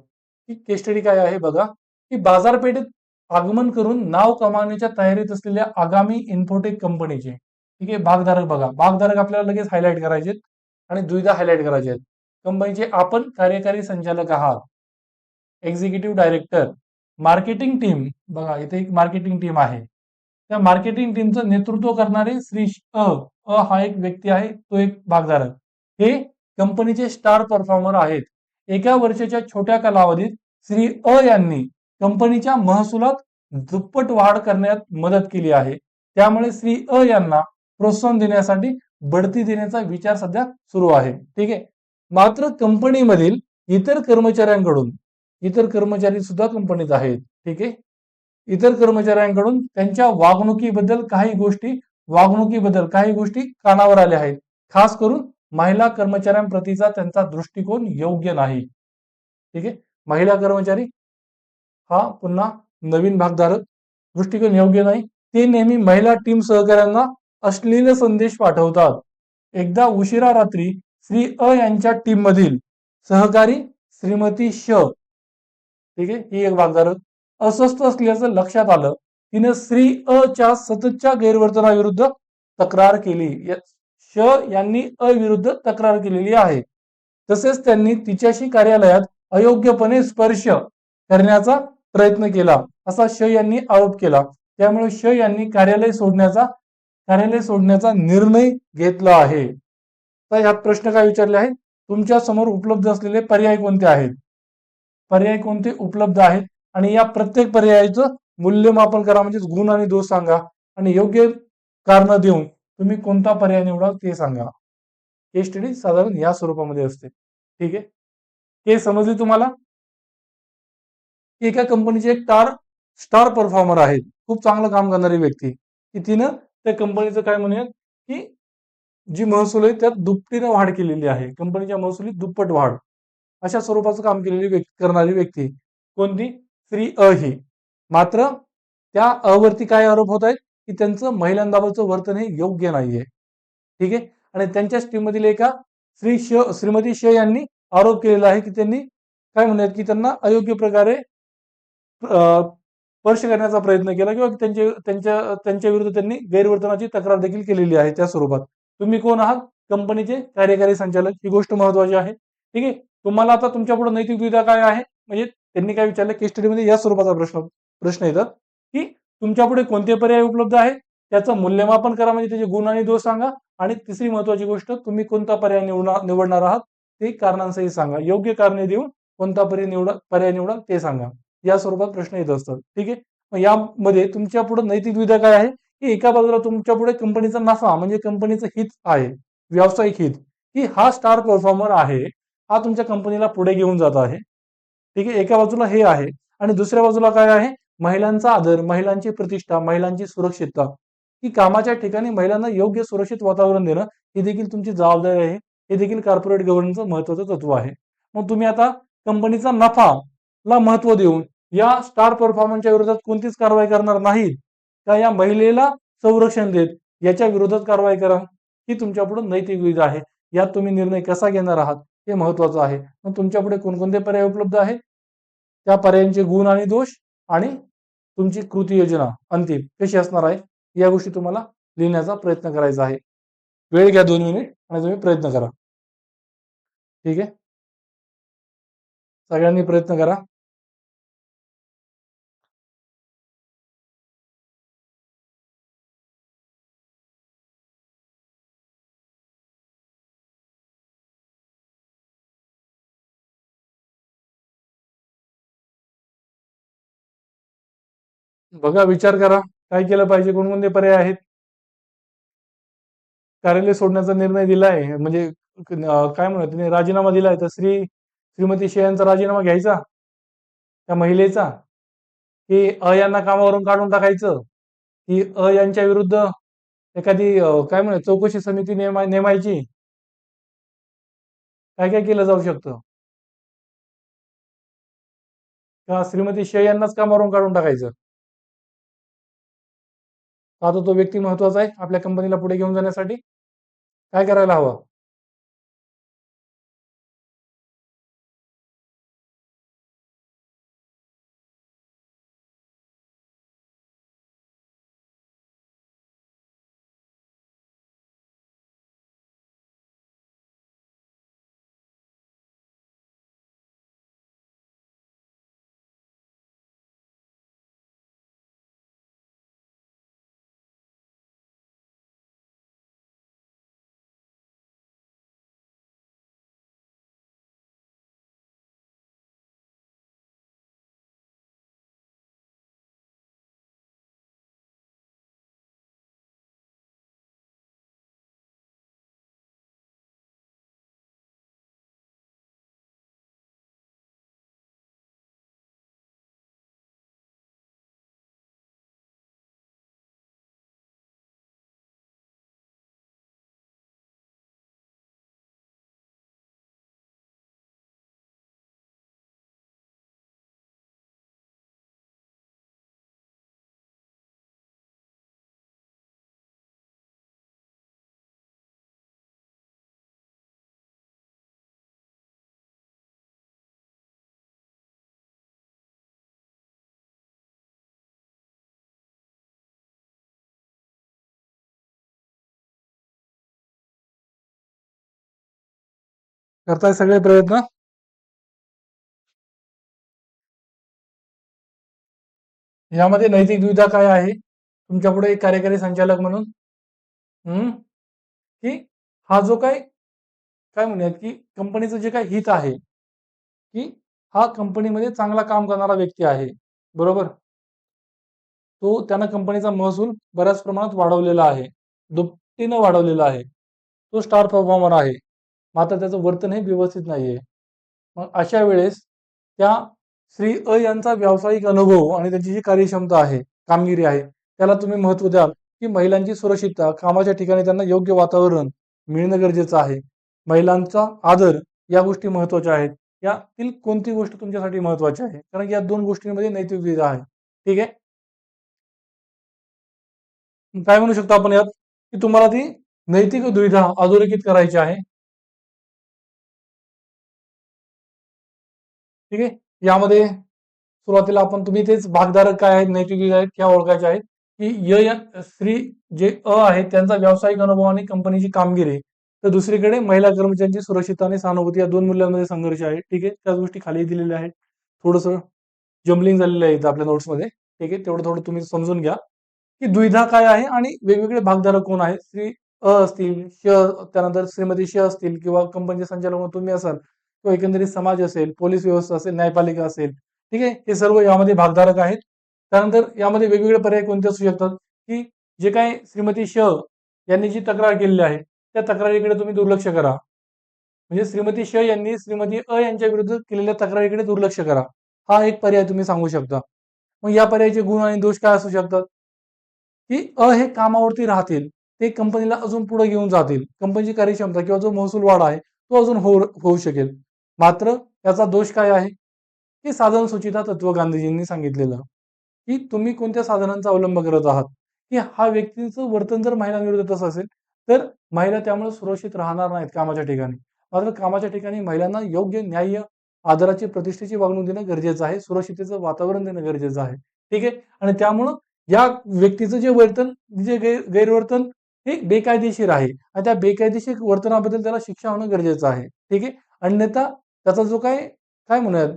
ही केस स्टडी काय आहे बघा, की बाजारपेठेत आगमन करून नाव कमावण्याच्या तयारीत असलेल्या आगामी इन्फोटेक कंपनीचे, ठीक आहे, भागधारक बघा, भागधारक आपल्याला लगेच हायलाइट करायचे आणि दुविधा हायलाइट करायचे आहेत. कंपनीचे आपण कार्यकारी संचालक आहात, एक्झिक्युटिव्ह डायरेक्टर, मार्केटिंग टीम बघा, इथे एक मार्केटिंग टीम आहे. त्या मार्केटिंग टीमचं नेतृत्व करणारे श्री अ अ हा एक व्यक्ती आहे, तो एक भागधारक. हे कंपनीचे स्टार परफॉर्मर आहेत. एका वर्षाच्या छोट्या कालावधीत श्री अ यांनी कंपनीच्या महसुलात दुप्पट वाढ करण्यात मदत केली आहे. त्यामुळे श्री अ यांना प्रोत्साहन देण्यासाठी बढती देण्याचा विचार सध्या सुरू आहे. ठीक आहे, मात्र कंपनीमधील इतर कर्मचाऱ्यांकडून, इतर कर्मचारी सुद्धा कंपनीत आहेत. ठीक आहे, इतर कर्मचाऱ्यांकडून त्यांच्या वागणुकीबद्दल काही गोष्टी कानावर आल्या आहेत. खास करून महिला कर्मचाऱ्यांप्रतीचा त्यांचा दृष्टिकोन योग्य नाही. ठीक आहे, महिला कर्मचारी हा पुन्हा नवीन भागधारक, दृष्टिकोन योग्य नाही. ते नेहमी महिला टीम सहकाऱ्यांना अश्लील संदेश पाठवतात. एकदा उशिरा रात्री श्री अ यांच्या टीम मधील सहकारी श्रीमती श, ठीक आहे, ही एक भागधारक अस्वस्थ असल्याचं लक्षात आलं. तिने श्री अ च्या सततच्या गैरवर्तनाविरुद्ध तक्रार केली. श यांनी अ विरुद्ध तक्रार केलेली आहे. तसेच त्यांनी तिच्याशी कार्यालयात अयोग्यपणे स्पर्श करण्याचा प्रयत्न केला, असा श यांनी आरोप केला. त्यामुळे श यांनी कार्यालय सोडण्याचा निर्णय घेतला आहे. तर ह्यात प्रश्न काय विचारले आहे, तुमच्या समोर उपलब्ध असलेले पर्याय कोणते आहेत, पर्याय कोणते उपलब्ध आहेत आणि या प्रत्येक पर्यायाचं मूल्यमापन करा, म्हणजे गुण आणि दोष सांगा आणि योग्य कारण देऊन तुम्ही कोणता पर्याय निवडाल ते सांगा. केस स्टडी साधारण या स्वरूपामध्ये असते. ठीक आहे, हे समजले तुम्हाला? एका कंपनीचे एक स्टार परफॉर्मर आहेत, खूप चांगलं काम करणारी व्यक्ती, की तिनं त्या कंपनीचं काय म्हणूयात, की जी महसूल आहे त्यात दुपटीने वाढ केलेली आहे, कंपनीच्या महसुलीत दुप्पट वाढ, अशा स्वरूपाचं काम करणारी व्यक्ती कोणती, श्री अ ही. मात्र त्या अवरती काय आरोप होत आहेत, की त्यांचं महिलांबाबतचं वर्तन हे योग्य नाहीये. ठीक आहे, आणि त्यांच्याच टीम मधील एका श्रीमती श यांनी आरोप केलेला आहे, की त्यांनी काय म्हणूयात, की त्यांना अयोग्य प्रकारे स्पर्श करण्याचा प्रयत्न केला किंवा त्यांच्या विरुद्ध त्यांनी गैरवर्तनाची तक्रार देखील केलेली आहे. त्या स्वरूपात तुम्ही कोण आहात, कंपनीचे कार्यकारी संचालक, ही गोष्ट महत्वाची आहे. ठीक आहे, तुम्हाला आता तुमच्या पुढे नैतिक दुविधा काय आहे, म्हणजे त्यांनी काय विचारलं केस स्टडीमध्ये, या स्वरूपाचा प्रश्न येतात, की तुमच्या पुढे कोणते पर्याय उपलब्ध आहे, त्याचं मूल्यमापन करा, म्हणजे त्याचे गुण आणि दोष सांगा, आणि तिसरी महत्वाची गोष्ट, तुम्ही कोणता पर्याय निवडणार आहात ते कारणांसहित सांगा. योग्य कारणे देऊन कोणता पर्याय निवडा ते सांगा. या स्वरूपात प्रश्न येत असतात. ठीक आहे, मग यामध्ये तुमच्या पुढे नैतिक दुविधा काय आहे, की एका बाजूला तुमच्या पुढे कंपनीचा नफा म्हणजे कंपनीचं हित आहे, व्यावसायिक हित, की हा स्टार परफॉर्मर आहे, हा तुमच्या कंपनीला पुढे घेऊन जात आहे. ठीक आहे, एका बाजूला हे आहे, आणि दुसऱ्या बाजूला काय आहे, महिलांचा आदर, महिलांची प्रतिष्ठा, महिलांची सुरक्षितता, की कामाच्या ठिकाणी महिलांना योग्य सुरक्षित वातावरण देणं ही देखील तुमची जबाबदारी आहे. हे देखील कॉर्पोरेट गव्हर्नन्सचं महत्वाचं तत्व आहे. मग तुम्ही आता कंपनीचा नफा ला महत्व देऊन या स्टार परफॉर्मन्सच्या विरोधात कोणतीच कारवाई करणार नाहीत का, या महिलेला संरक्षण देत याच्या विरोधात कारवाई करा, ही तुमच्या पुढे नैतिक दुविधा आहे. यात तुम्ही निर्णय कसा घेणार आहात हे महत्वाचं आहे. मग तुमच्या पुढे कोणकोणते पर्याय उपलब्ध आहेत, त्या पर्यायांचे गुण आणि दोष, आणि तुमची कृती योजना अंतिम कशी असणार आहे, या गोष्टी तुम्हाला लिहिण्याचा प्रयत्न करायचा आहे. वेळ घ्या 2 मिनिट आणि तुम्ही प्रयत्न करा. ठीक आहे. सगळ्यांनी प्रयत्न करा. बघा, विचार करा, काय केलं पाहिजे, कोणकोणते पर्याय आहेत. कार्यालय सोडण्याचा निर्णय दिलाय, म्हणजे काय म्हणत तिने राजीनामा दिलाय, तर श्रीमती शे यांचा राजीनामा घ्यायचा त्या महिलेचा, की यांना कामावरून काढून टाकायचं, की यांच्या विरुद्ध एखादी काय म्हणत चौकशी समिती नेमायची. काय काय केलं जाऊ शकतं? का श्रीमती शे यांनाच कामावरून काढून टाकायचं? आता तो व्यक्ती महत्वाचा आहे आपल्या कंपनीला पुढे घेऊन जाण्यासाठी. काय करायला हवं? करताय सगळे प्रयत्न? यामध्ये नैतिक दुविधा काय आहे तुमच्या पुढे एक कार्यकारी संचालक म्हणून? हम्म की हा जो काय काय म्हणूयात की कंपनीचं जे काही हित आहे, की हा कंपनीमध्ये चांगला काम करणारा व्यक्ती आहे, बरोबर? तो त्यानं कंपनीचा महसूल बऱ्याच प्रमाणात वाढवलेला आहे, दुपटीनं वाढवलेला आहे. तो स्टार परफॉर्मर आहे, मात्र त्याचं वर्तन हे व्यवस्थित नाहीये. मग अशा वेळेस त्या श्री यांचा व्यावसायिक अनुभव आणि त्यांची जी कार्यक्षमता आहे, कामगिरी आहे, त्याला तुम्ही महत्त्व द्याल, की महिलांची सुरक्षितता, कामाच्या ठिकाणी त्यांना योग्य वातावरण मिळणं गरजेचं आहे, महिलांचा आदर, या गोष्टी महत्त्वाच्या आहेत. यातील कोणती गोष्ट तुमच्यासाठी महत्त्वाची आहे? कारण की या दोन गोष्टींमध्ये नैतिक दुविधा आहे. ठीक आहे. काय म्हणू शकतो आपण यात, की तुम्हाला ती नैतिक दुविधा अधोरेखित करायची आहे. ठीक आहे. यामध्ये सुरुवातीला आपण तुम्ही तेच भागधारक काय आहेत, नैतिक दुविधा आहेत, ह्या ओळखायचे आहेत, की श्री जे आहेत त्यांचा व्यावसायिक अनुभव आणि कंपनीची कामगिरी, तर दुसरीकडे महिला कर्मचाऱ्यांची सुरक्षितता आणि सहानुभूती, या दोन मूल्यांमध्ये संघर्ष आहे. ठीक आहे. त्याच गोष्टी खाली दिलेल्या आहेत. थोडस जम्बलिंग झालेलं आहे इथं आपल्या नोट्समध्ये. ठीक आहे. तेवढं थोडं तुम्ही समजून घ्या, की द्विधा काय आहे आणि वेगवेगळे भागधारक कोण आहेत. श्री असतील, त्यानंतर श्रीमती श असतील, किंवा कंपनीचे संचालक म्हणून तुम्ही असाल, किंवा एकंदरीत समाज असेल, पोलीस व्यवस्था असेल, न्यायपालिका असेल. ठीक आहे. हे सर्व यामध्ये भागधारक आहेत. त्यानंतर यामध्ये वेगवेगळे पर्याय कोणते असू शकतात, की जे काही श्रीमती श यांनी जी तक्रार केलेली आहे, त्या तक्रारीकडे तुम्ही दुर्लक्ष करा. म्हणजे श्रीमती श यांनी श्रीमती यांच्या विरुद्ध केलेल्या तक्रारीकडे दुर्लक्ष करा. हा एक पर्याय तुम्ही सांगू शकता. मग या पर्यायाचे गुण आणि दोष काय असू शकतात, की हे कामावरती राहतील, ते कंपनीला अजून पुढे घेऊन जातील, कंपनीची कार्यक्षमता किंवा जो महसूल वाढ आहे तो अजून होऊ शकेल. मात्र याचा दोष काय आहे, की साधन सुचिता तत्व गांधीजींनी सांगितलेलं, की तुम्ही कोणत्या साधनांचा अवलंब करत आहात, की हा व्यक्तीचं वर्तन जर महिलांविरुद्ध तसं असेल, तर महिला त्यामुळे सुरक्षित राहणार नाहीत कामाच्या ठिकाणी. मात्र कामाच्या ठिकाणी महिलांना योग्य न्याय्य आदराची प्रतिष्ठेची वागणूक देणं गरजेचं आहे, सुरक्षितेचं वातावरण देणं गरजेचं आहे. ठीक आहे. आणि त्यामुळं या व्यक्तीचं जे वर्तन, जे गैरवर्तन हे बेकायदेशीर आहे, आणि त्या बेकायदेशीर वर्तनाबद्दल त्याला शिक्षा होणं गरजेचं आहे. ठीक आहे. अन्यथा त्याचा जो काय काय म्हणूयात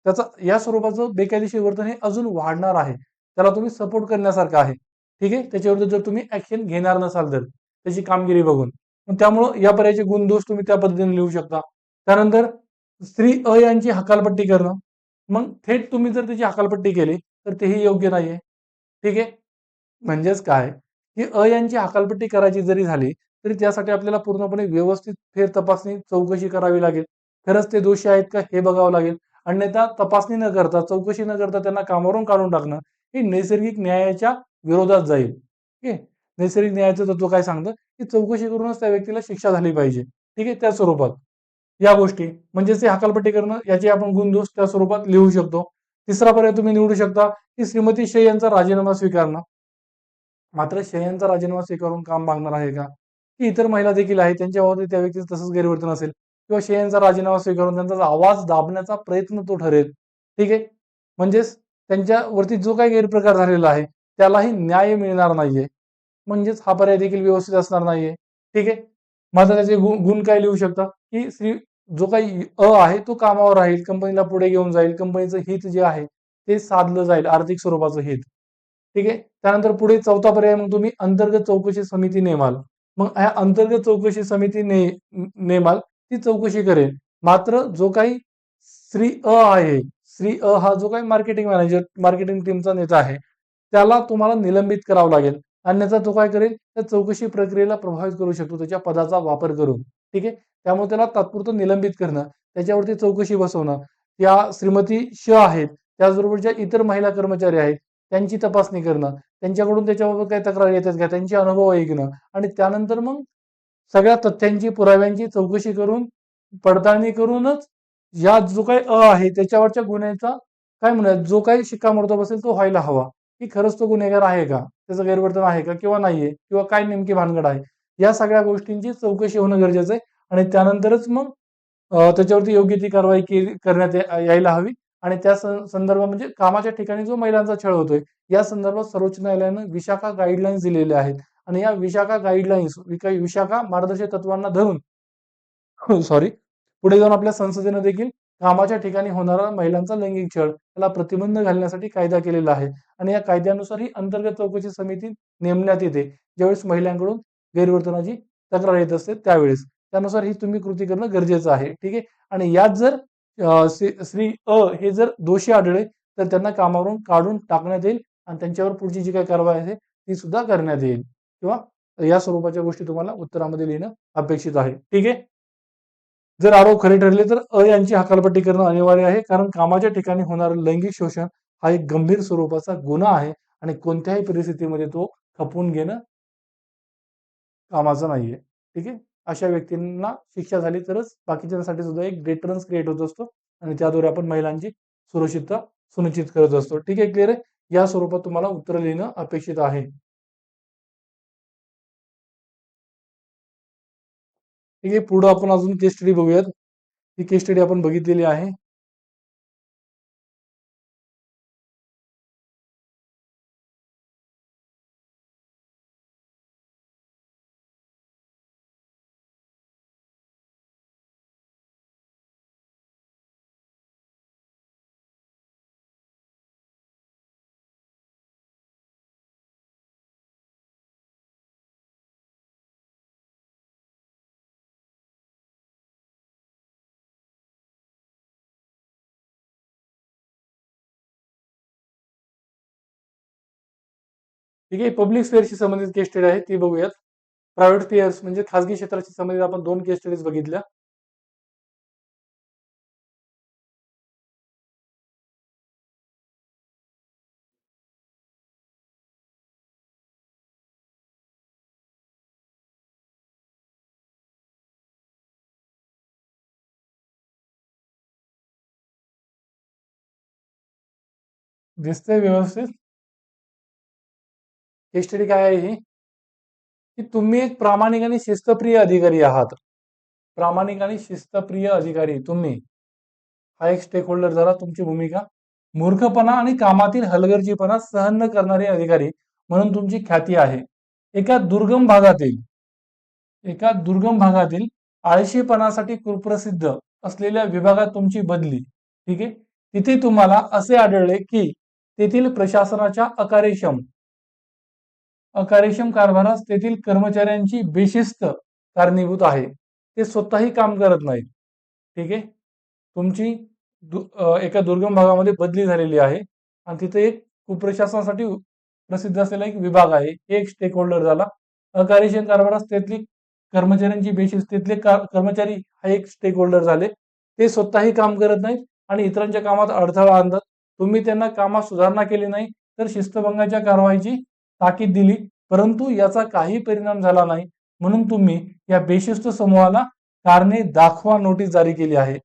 त्याचा या स्वरूपाचं बेकायदेशीर वर्तन हे अजून वाढणार आहे. त्याला तुम्ही सपोर्ट करण्यासारखं आहे. ठीक आहे. त्याच्याविरुद्ध जर तुम्ही ऍक्शन घेणार नसाल तर त्याची कामगिरी बघून. मग त्यामुळं या पर्यायाचे गुणदोष तुम्ही त्या पद्धतीने लिहू शकता. त्यानंतर स्त्री अ यांची हकालपट्टी करणं. मग थेट तुम्ही जर त्याची हकालपट्टी केली तर तेही योग्य नाहीये. ठीक आहे. म्हणजेच काय, की अ यांची हकालपट्टी करायची जरी झाली, तरी त्यासाठी आपल्याला पूर्णपणे व्यवस्थित फेर तपासणी, चौकशी करावी लागेल. खरंच ते दोषी आहेत का हे बघावं लागेल. अन्यथा तपासणी न करता, चौकशी न करता त्यांना कामावरून काढून टाकणं हे नैसर्गिक न्यायाच्या विरोधात जाईल. ठीक आहे. नैसर्गिक न्यायाचं तत्व काय सांगतं, की चौकशी करूनच त्या व्यक्तीला शिक्षा झाली पाहिजे. ठीक आहे. त्या स्वरूपात या गोष्टी म्हणजेच ते हकालपट्टी करणं याचे आपण गुणदोष त्या स्वरूपात लिहू शकतो. तिसरा पर्याय तुम्ही निवडू शकता, की श्रीमती शे यांचा राजीनामा स्वीकारणं. मात्र शयनचा राजीनामा स्वीकारून काम मागणार आहे का? की इतर महिला देखील आहेत त्यांच्या बाबतीत त्या व्यक्तीचं तसंच गैरवर्तन असेल किंवा शयनचा राजीनामा स्वीकारून त्यांचा आवाज दाबण्याचा प्रयत्न तो ठरेल. ठीक आहे. म्हणजेच त्यांच्यावरती जो काही गैरप्रकार झालेला आहे त्यालाही न्याय मिळणार नाहीये. म्हणजेच हा पर्याय देखील व्यवस्थित असणार नाहीये. ठीक आहे. मात्र त्याचे गुण काय लिहू शकता, की जो काही आहे तो कामावर राहील, कंपनीला पुढे घेऊन जाईल, कंपनीचं हित जे आहे ते साधलं जाईल, आर्थिक स्वरूपाचं हित. ठीक आहे. त्यानंतर पुढे चौथा पर्याय मग तुम्ही अंतर्गत चौकशी समिती नेमाल. मग ह्या अंतर्गत चौकशी समिती नेमाल ती चौकशी करेल. मात्र जो काही श्री अ आहे, श्री अ हा जो काही मार्केटिंग मॅनेजर, मार्केटिंग टीमचा नेता आहे, त्याला तुम्हाला निलंबित करावं लागेल. अन्यथा तो काय करेल, त्या चौकशी प्रक्रियेला प्रभावित करू शकतो त्याच्या पदाचा वापर करून. ठीक आहे. त्यामुळे त्याला तात्पुरतं निलंबित करणं, त्याच्यावरती चौकशी बसवणं, त्या श्रीमती श आहेत, त्याचबरोबर ज्या इतर महिला कर्मचारी आहेत, त्यांची तपासणी करणं, त्यांच्याकडून त्याच्याबाबत काही तक्रार येतात का, त्यांचे अनुभव ऐकणं आणि त्यानंतर मग सगळ्या तथ्यांची, पुराव्यांची चौकशी करून, पडताळणी करूनच या जो काही आहे त्याच्यावरच्या गुन्ह्याचा काय म्हणूयात, जो काही शिक्कामोर्तब असेल तो व्हायला हवा, की खरंच तो गुन्हेगार आहे का, त्याचं गैरवर्तन आहे का किंवा नाहीये किंवा काय नेमकी भानगड आहे. या सगळ्या गोष्टींची चौकशी होणं गरजेचं आहे आणि त्यानंतरच मग त्याच्यावरती योग्य ती कारवाई करण्यात यायला हवी आणि त्या संदर्भात म्हणजे कामाच्या ठिकाणी जो महिलांचा छळ होतोय या संदर्भात सर्वोच्च न्यायालयानं विशाखा गाईडलाईन्स दिलेल्या आहेत आणि या विशाखा गाईडलाईन्स विशाखा मार्गदर्शक तत्वांना धरून सॉरी पुढे जाऊन आपल्या संसदेनं देखील कामाच्या ठिकाणी होणारा महिलांचा लैंगिक छळ त्याला प्रतिबंध घालण्यासाठी कायदा केलेला आहे आणि या कायद्यानुसार ही अंतर्गत चौकशी समिती नेमण्यात येते ज्यावेळेस महिलांकडून गैरवर्तनाची तक्रार येत असते त्यावेळेस त्यानुसार ही तुम्ही कृती करणं गरजेचं आहे. ठीक आहे. आणि यात जर श्री अ हे जर दोषी आढळले तर त्यांना कामावरून काढून टाकण्यात येईल आणि त्यांच्यावर पुढची जी काही कारवाई आहे ती सुद्धा करण्यात येईल किंवा या स्वरूपाच्या गोष्टी तुम्हाला उत्तरामध्ये लिहिणं अपेक्षित आहे. ठीक आहे. जर आरोप खरे ठरले तर अ यांची हकालपट्टी करणं अनिवार्य आहे कारण कामाच्या ठिकाणी होणारं लैंगिक शोषण हा एक गंभीर स्वरूपाचा गुन्हा आहे आणि कोणत्याही परिस्थितीमध्ये तो खपवून घेणं कामाचं नाहीये. ठीक आहे. अशा व्यक्तींना शिक्षा झाली तरच बाकीच्यांसाठी सुद्धा एक डेटरन्स क्रिएट होत असतो आणि त्याद्वारे आपण महिलांची सुरक्षितता सुनिश्चित करत असतो. ठीक आहे. क्लिअर आहे. या स्वरूपात तुम्हाला उत्तर लिहिणं अपेक्षित आहे. ठीक आहे. पुढे आपण अजून केस स्टडी बघूयात. ही केस स्टडी आपण बघितलेली आहे. ठीक आहे. पब्लिक स्फेअरशी संबंधित केस स्टडी आहे ती बघूयात. प्रायव्हेट स्फेअर्स म्हणजे खासगी क्षेत्राशी संबंधित आपण 2 केस स्टडीज बघितल्या. दिसतंय व्यवस्थित? केस स्टडी काय आहे ही? की तुम्ही एक प्रामाणिक आणि शिस्तप्रिय अधिकारी आहात. प्रामाणिक आणि शिस्तप्रिय अधिकारी तुम्ही. हा एक स्टेक होल्डर झाला तुमची भूमिका. मूर्खपणा आणि कामातील हलगर्जीपणा सहन न करणारे अधिकारी म्हणून तुमची ख्याती आहे. एका दुर्गम भागातील एका दुर्गम भागातील आळशीपणासाठी कुप्रसिद्ध असलेल्या विभागात तुमची बदली, ठीक आहे. तिथे तुम्हाला असे आढळले की तेथील प्रशासनाच्या अकार्यक्षम कारभारास तेथील कर्मचाऱ्यांची बेशिस्त कारणीभूत आहे. ते स्वतःही काम करत नाहीत, ठीक आहे. तुमची एका दुर्गम भागामध्ये बदली झालेली आहे आणि तिथे एक कुप्रशासनासाठी प्रसिद्ध असलेला एक विभाग आहे, एक स्टेक होल्डर झाला. अकार्यक्षम कारभारास तेथली कर्मचाऱ्यांची बेशिस्त, तिथले कर्मचारी हा एक स्टेक होल्डर झाले. ते स्वतःही काम करत नाहीत आणि इतरांच्या कामात अडथळा आणतात. तुम्ही त्यांना कामात सुधारणा केली नाही तर शिस्तभंगाच्या कारवाईची ताकीद दिली, परंतु याचा काही परिणाम झाला नाही. म्हणून तुम्ही या बेशिस्त समूहाला कारणे दाखवा नोटीस जारी केली आहे.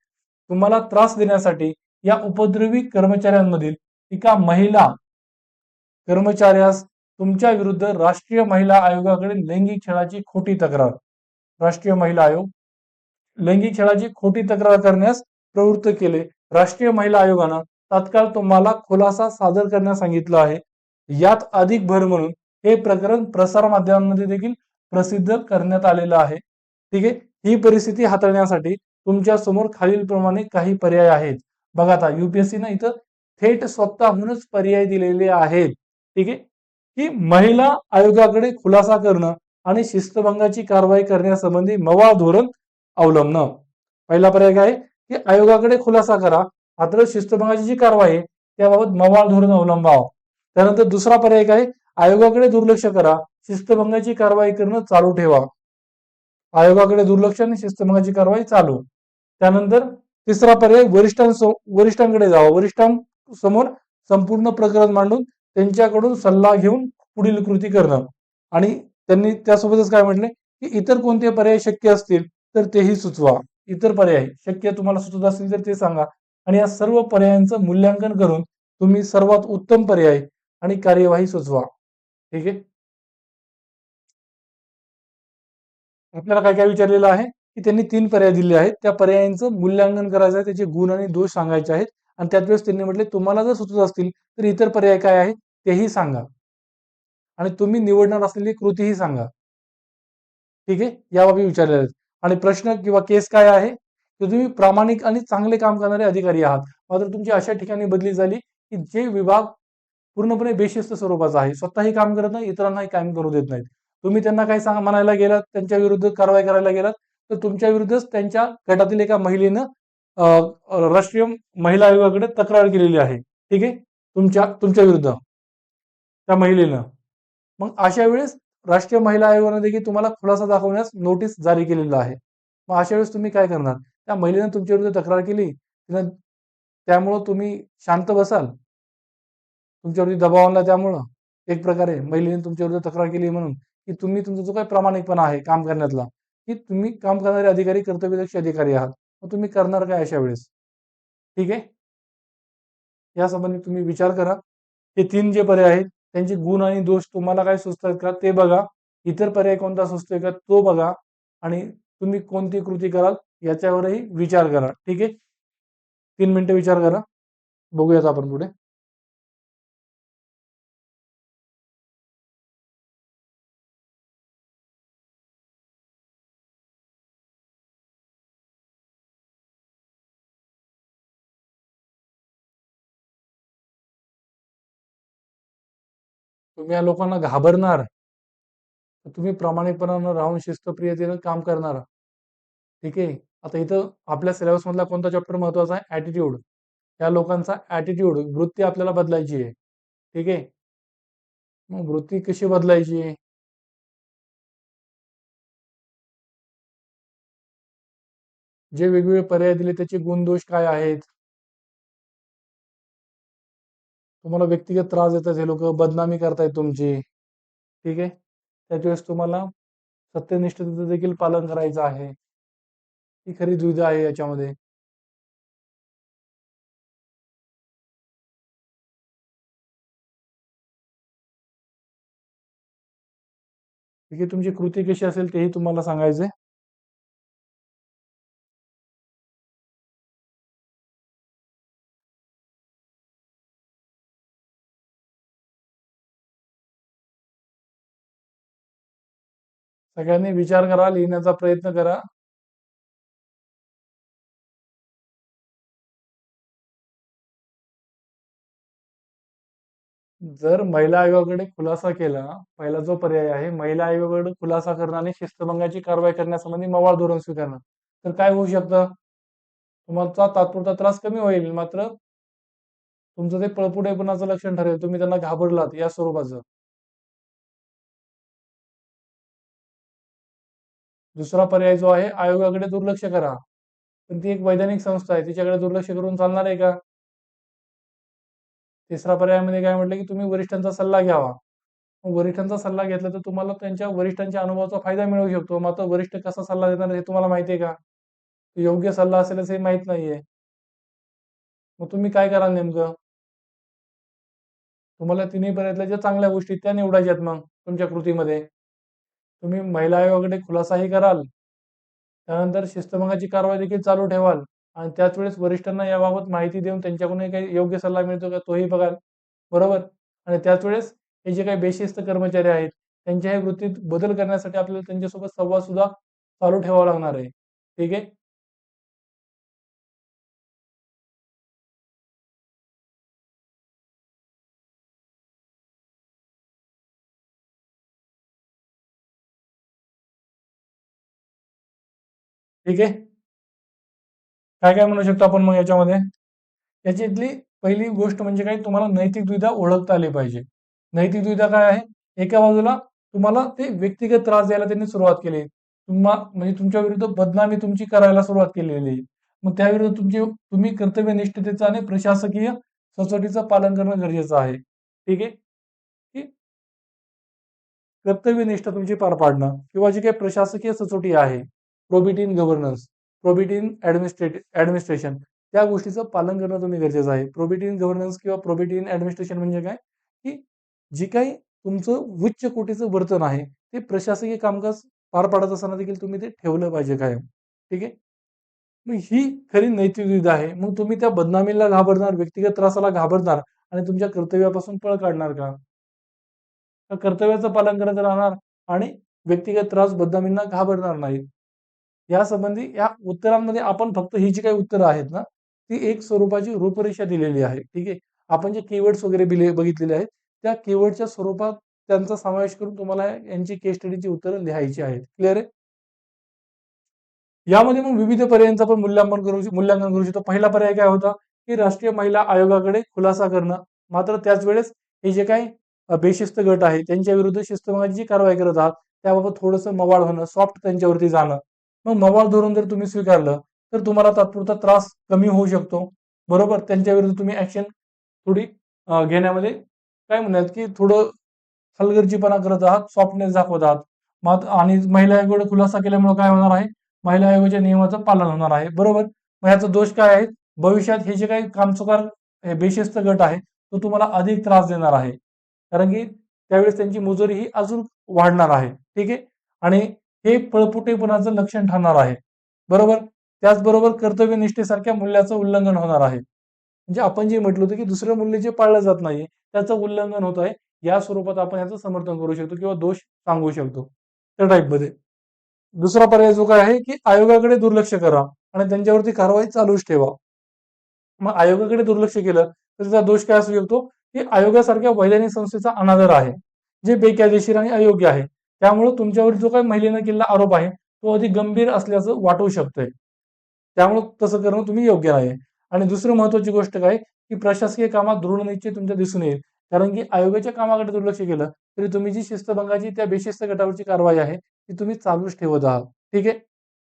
तुम्हाला त्रास देण्यासाठी या उपद्रवी कर्मचाऱ्यांमधील एका महिला कर्मचाऱ्यास तुमच्या विरुद्ध राष्ट्रीय महिला आयोगाकडे लैंगिक छळाची खोटी तक्रार, राष्ट्रीय महिला आयोग लैंगिक छळाची खोटी तक्रार करण्यास प्रवृत्त केले. राष्ट्रीय महिला आयोगानं तात्काळ तुम्हाला खुलासा सादर करण्यास सांगितलं आहे. यात अधिक भर म्हणून हे प्रकरण प्रसार माध्यमांमध्ये देखील प्रसिद्ध करण्यात आलेलं आहे, ठीक आहे. ही परिस्थिती हाताळण्यासाठी तुमच्या समोर खालील प्रमाणे काही पर्याय आहेत. बघा आता युपीएससी ना इथं थेट स्वतःहूनच पर्याय दिलेले आहेत, ठीक आहे, की महिला आयोगाकडे खुलासा करणं आणि शिस्तभंगाची कारवाई करण्यासंबंधी मवाळ धोरण अवलंबणं. पहिला पर्याय काय, की आयोगाकडे खुलासा करा, मात्र शिस्तभंगाची जी कारवाई आहे त्याबाबत मवाळ धोरण अवलंबावं. त्यानंतर दुसरा पर्याय काय, आयोगाकडे दुर्लक्ष करा, शिस्तभंगाची कारवाई करणं चालू ठेवा. आयोगाकडे दुर्लक्ष आणि शिस्तभंगाची कारवाई चालू. त्यानंतर तिसरा पर्याय वरिष्ठांकडे जावा, वरिष्ठांसमोर संपूर्ण प्रकरण मांडून त्यांच्याकडून सल्ला घेऊन पुढील कृती करणं. आणि त्यांनी त्यासोबतच काय म्हटले, की इतर कोणते पर्याय शक्य असतील तर तेही सुचवा. इतर पर्याय शक्य तुम्हाला सुचत असतील तर ते सांगा आणि या सर्व पर्यायांचं मूल्यांकन करून तुम्ही सर्वात उत्तम पर्याय आणि कार्यवाही सुचवा, ठीक आहे. आपल्याला काय काय विचारलेलं आहे, की त्यांनी 3 पर्याय दिले आहेत. त्या पर्यायांचं मूल्यांकन करायचं आहे, त्याचे गुण आणि दोष सांगायचे आहेत आणि त्याच वेळेस त्यांनी म्हटले तुम्हाला जर सुचत असतील तर इतर पर्याय काय आहेत तेही सांगा आणि तुम्ही निवडणार असलेली कृतीही सांगा, ठीक आहे. या बाबी विचारलेल्या आहेत. आणि प्रश्न किंवा केस काय आहे, की तुम्ही प्रामाणिक आणि चांगले काम करणारे अधिकारी आहात, मात्र तुमची अशा ठिकाणी बदली झाली की जे विभाग पूर्णपणे बेशिस्त स्वरूपाचा आहे, स्वतःही काम करत नाही, इतरांनाही काम करू देत नाहीत. तुम्ही त्यांना काही म्हणायला गेलात, त्यांच्या विरुद्ध कारवाई करायला गेलात तर तुमच्या विरुद्धच त्यांच्या गटातील एका महिलेनं राष्ट्रीय महिला आयोगाकडे तक्रार केलेली आहे, ठीक आहे, तुमच्या तुमच्या विरुद्ध त्या महिलेनं. मग अशा वेळेस राष्ट्रीय महिला आयोगाने देखील तुम्हाला खुलासा दाखवण्यास नोटीस जारी केलेला आहे. मग अशा वेळेस तुम्ही काय करणार, त्या महिलेने तुमच्या विरुद्ध तक्रार केली, त्यामुळं तुम्ही शांत बसाल, तुमच्यावरती दबाव आणला त्यामुळं एक प्रकारे महिलेने तुमच्या विरुद्ध तक्रार केली म्हणून, की तुम्ही तुमचा जो काही प्रामाणिकपणा आहे काम करण्यातला, की तुम्ही काम करणारे अधिकारी कर्तव्यदक्ष अधिकारी आहात, मग तुम्ही करणार काय अशा वेळेस, ठीक आहे. यासंबंधी तुम्ही विचार करा. हे 3 जे पर्याय आहेत त्यांचे गुण आणि दोष तुम्हाला काय सुचतात का ते बघा. इतर पर्याय कोणता सुचतोय का तो बघा आणि तुम्ही कोणती कृती कराल याच्यावरही विचार करा, ठीक आहे. 3 मिनिटं विचार करा. बघूयात आपण पुढे. तुम्ही या लोकांना घाबरणार, तर तुम्ही प्रामाणिकपणानं राहून शिस्तप्रियतेनं काम करणार, ठीक आहे. आता इथं आपल्या सिलेबस मधला कोणता चॅप्टर महत्वाचा आहे, ऍटिट्यूड. या लोकांचा ऍटिट्यूड वृत्ती आपल्याला बदलायची आहे, ठीक आहे. मग वृत्ती कशी बदलायची, जे वेगवेगळे पर्याय दिले त्याचे गुणदोष काय आहेत, तुम्हाला व्यक्तिगत त्रास देतात हे लोक, बदनामी करतायत तुमची, ठीक आहे. त्याच्या वेळेस तुम्हाला सत्यनिष्ठतेचं देखील पालन करायचं आहे, ही खरी दुविधा आहे याच्यामध्ये. ठीक आहे, तुमची कृती कशी असेल तेही तुम्हाला सांगायचंय. सगळ्यांनी विचार करा, लिहिण्याचा प्रयत्न करा. जर महिला आयोगाकडे खुलासा केला, पहिला जो पर्याय आहे, महिला आयोगाकडे खुलासा करणं आणि शिस्तभंगाची कारवाई करण्यासंबंधी मवाळ धोरण स्वीकारणं, तर काय होऊ शकतं? तुमचा तात्पुरता त्रास कमी होईल, मात्र तुमचं ते पळपुटेपणाचं लक्षण ठरेल, तुम्ही त्यांना घाबरलात या स्वरूपाचं. दुसरा पर्याय जो आहे, आयोगाकडे दुर्लक्ष करा. पण ती एक वैधानिक संस्था आहे, तिच्याकडे दुर्लक्ष करून चालणार आहे का? तिसरा पर्यायामध्ये काय म्हटलं, की तुम्ही वरिष्ठांचा सल्ला घ्यावा. मग वरिष्ठांचा सल्ला घेतला तर तुम्हाला त्यांच्या वरिष्ठांच्या अनुभवाचा फायदा मिळू शकतो. मात्र वरिष्ठ कसा सल्ला देणार हे तुम्हाला माहिती आहे का? योग्य सल्ला असेलच हे माहित नाहीये. मग तुम्ही काय कराल नेमकं? तुम्हाला तिन्ही पर्यायातल्या ज्या चांगल्या गोष्टी त्या निवडायच्यात मग तुमच्या कृतीमध्ये. तुम्ही महिला आयोगाकडे खुलासाही कराल, त्यानंतर शिस्तभंगाची कारवाई देखील चालू ठेवाल आणि त्याच वेळेस वरिष्ठांना याबाबत माहिती देऊन त्यांच्याकडून काही योग्य सल्ला मिळतो का तोही बघाल. बरोबर? आणि त्याच वेळेस हे जे काही बेशिस्त कर्मचारी आहेत, त्यांच्या या वृत्तीत बदल करण्यासाठी आपल्याला त्यांच्यासोबत संवाद सुद्धा चालू ठेवावा लागणार आहे. ठीक आहे? ठीक आहे? काय काय म्हणू शकतो आपण मग याच्यामध्ये? याच्यातली पहिली गोष्ट म्हणजे काय, तुम्हाला नैतिक दुविधा ओळखता आली पाहिजे. नैतिक दुविधा काय आहे? एका बाजूला तुम्हाला ते व्यक्तिगत त्रास द्यायला त्यांनी सुरुवात केली. म्हणजे तुमच्या विरुद्ध बदनामी तुमची करायला सुरुवात केलेली आहे. मग त्याविरुद्ध तुम्ही कर्तव्यनिष्ठतेचं आणि प्रशासकीय सचोटीचं पालन करणं गरजेचं आहे. ठीक आहे? की कर्तव्यनिष्ठा तुमची पार पाडणं किंवा जी काही प्रशासकीय सचोटी आहे, probity in governance, probity in administration, त्या गोष्टीचं पालन करणं तुम्ही गरजेचं आहे. प्रोबिटी इन गव्हर्नन्स किंवा प्रोबिटी इन ऍडमिनिस्ट्रेशन म्हणजे काय, की जी काही तुमचं उच्च कोटीचं वर्तन आहे, ते प्रशासकीय कामकाज पार पाडत असताना देखील तुम्ही ते ठेवलं पाहिजे कायम. ठीक आहे? मग ही खरी नैतिक दुविधा आहे. मग तुम्ही त्या बदनामीला घाबरणार, व्यक्तिगत त्रासाला घाबरणार आणि तुमच्या कर्तव्यापासून पळ काढणार का? तर कर्तव्याचं पालन करत राहणार आणि व्यक्तिगत त्रास, बदनामींना घाबरणार नाहीत. यासंबंधी या उत्तरांमध्ये आपण फक्त ही जी काही उत्तरं आहेत ना, ती एक स्वरूपाची रूपरेषा दिलेली आहे. ठीक आहे. आपण जे कीवर्ड्स वगैरे बघितलेले आहेत, त्या कीवर्डच्या स्वरूपात त्यांचा समावेश करून तुम्हाला यांची केस स्टडीची उत्तरं लिहायची आहेत. क्लिअर आहे? यामध्ये मग विविध पर्यायांचं आपण मूल्यांकन करू शकतो. पहिला पर्याय काय होता, की राष्ट्रीय महिला आयोगाकडे खुलासा करणं. मात्र त्याच वेळेस हे जे काही बेशिस्त गट आहे, त्यांच्या विरुद्ध शिस्तभंगाची जी कारवाई करत आहात, त्याबाबत थोडंसं मवाळ होणं, सॉफ्ट त्यांच्यावरती जाणं. मग मवाळ धोरण जर तुम्ही स्वीकारलं, तर तुम्हाला तात्पुरता त्रास कमी होऊ शकतो. बरोबर? त्यांच्या विरुद्ध तुम्ही ऍक्शन थोडी घेण्यामध्ये काय म्हणूयात, की थोडं हलगर्जीपणा करत आहात, सॉफ्टनेस दाखवत आहात. आणि महिला आयोगाकडे खुलासा केल्यामुळे काय होणार आहे? महिला आयोगाच्या नियमाचं पालन होणार आहे. बरोबर? मग याचा दोष काय आहे? भविष्यात हे जे काही कामचुकार हे बेशिस्त गट आहे, तो तुम्हाला अधिक त्रास देणार आहे. कारण की त्यावेळेस त्यांची मुजोरी ही अजून वाढणार आहे. ठीक आहे? आणि हे पळपुटेपणाचं लक्षण ठरणार आहे. बरोबर? त्याचबरोबर कर्तव्यनिष्ठेसारख्या मूल्याचं उल्लंघन होणार आहे. म्हणजे आपण जे म्हटलं होतं, की दुसरं मूल्य जे पाळलं जात नाहीये, त्याचं उल्लंघन होत आहे. या स्वरूपात आपण याचं समर्थन करू शकतो किंवा दोष सांगू शकतो. त्या टाईपमध्ये. दुसरा पर्याय जो काय आहे, की आयोगाकडे दुर्लक्ष करा आणि त्यांच्यावरती कारवाई चालूच ठेवा. मग आयोगाकडे दुर्लक्ष केलं तर त्याचा दोष काय असू शकतो, की आयोगासारख्या वैधानिक संस्थेचा अनादर आहे, जे बेकायदेशीर आणि अयोग्य आहे. त्यामुळे तुमच्यावर जो काही महिलेनं केलेला आरोप आहे, तो अधिक गंभीर असल्याचं वाटू शकतंय. त्यामुळे तसं करणं तुम्ही योग्य नाही. आणि दुसरी महत्वाची गोष्ट काय, की प्रशासकीय कामात दृढनिश्चय तुमच्या दिसून येईल. कारण की आयोगाच्या कामाकडे दुर्लक्ष केलं, तरी तुम्ही जी शिस्तभंगाची त्या बेशिस्त गटावरची कारवाई आहे, ती तुम्ही चालूच ठेवत आहात. ठीक आहे?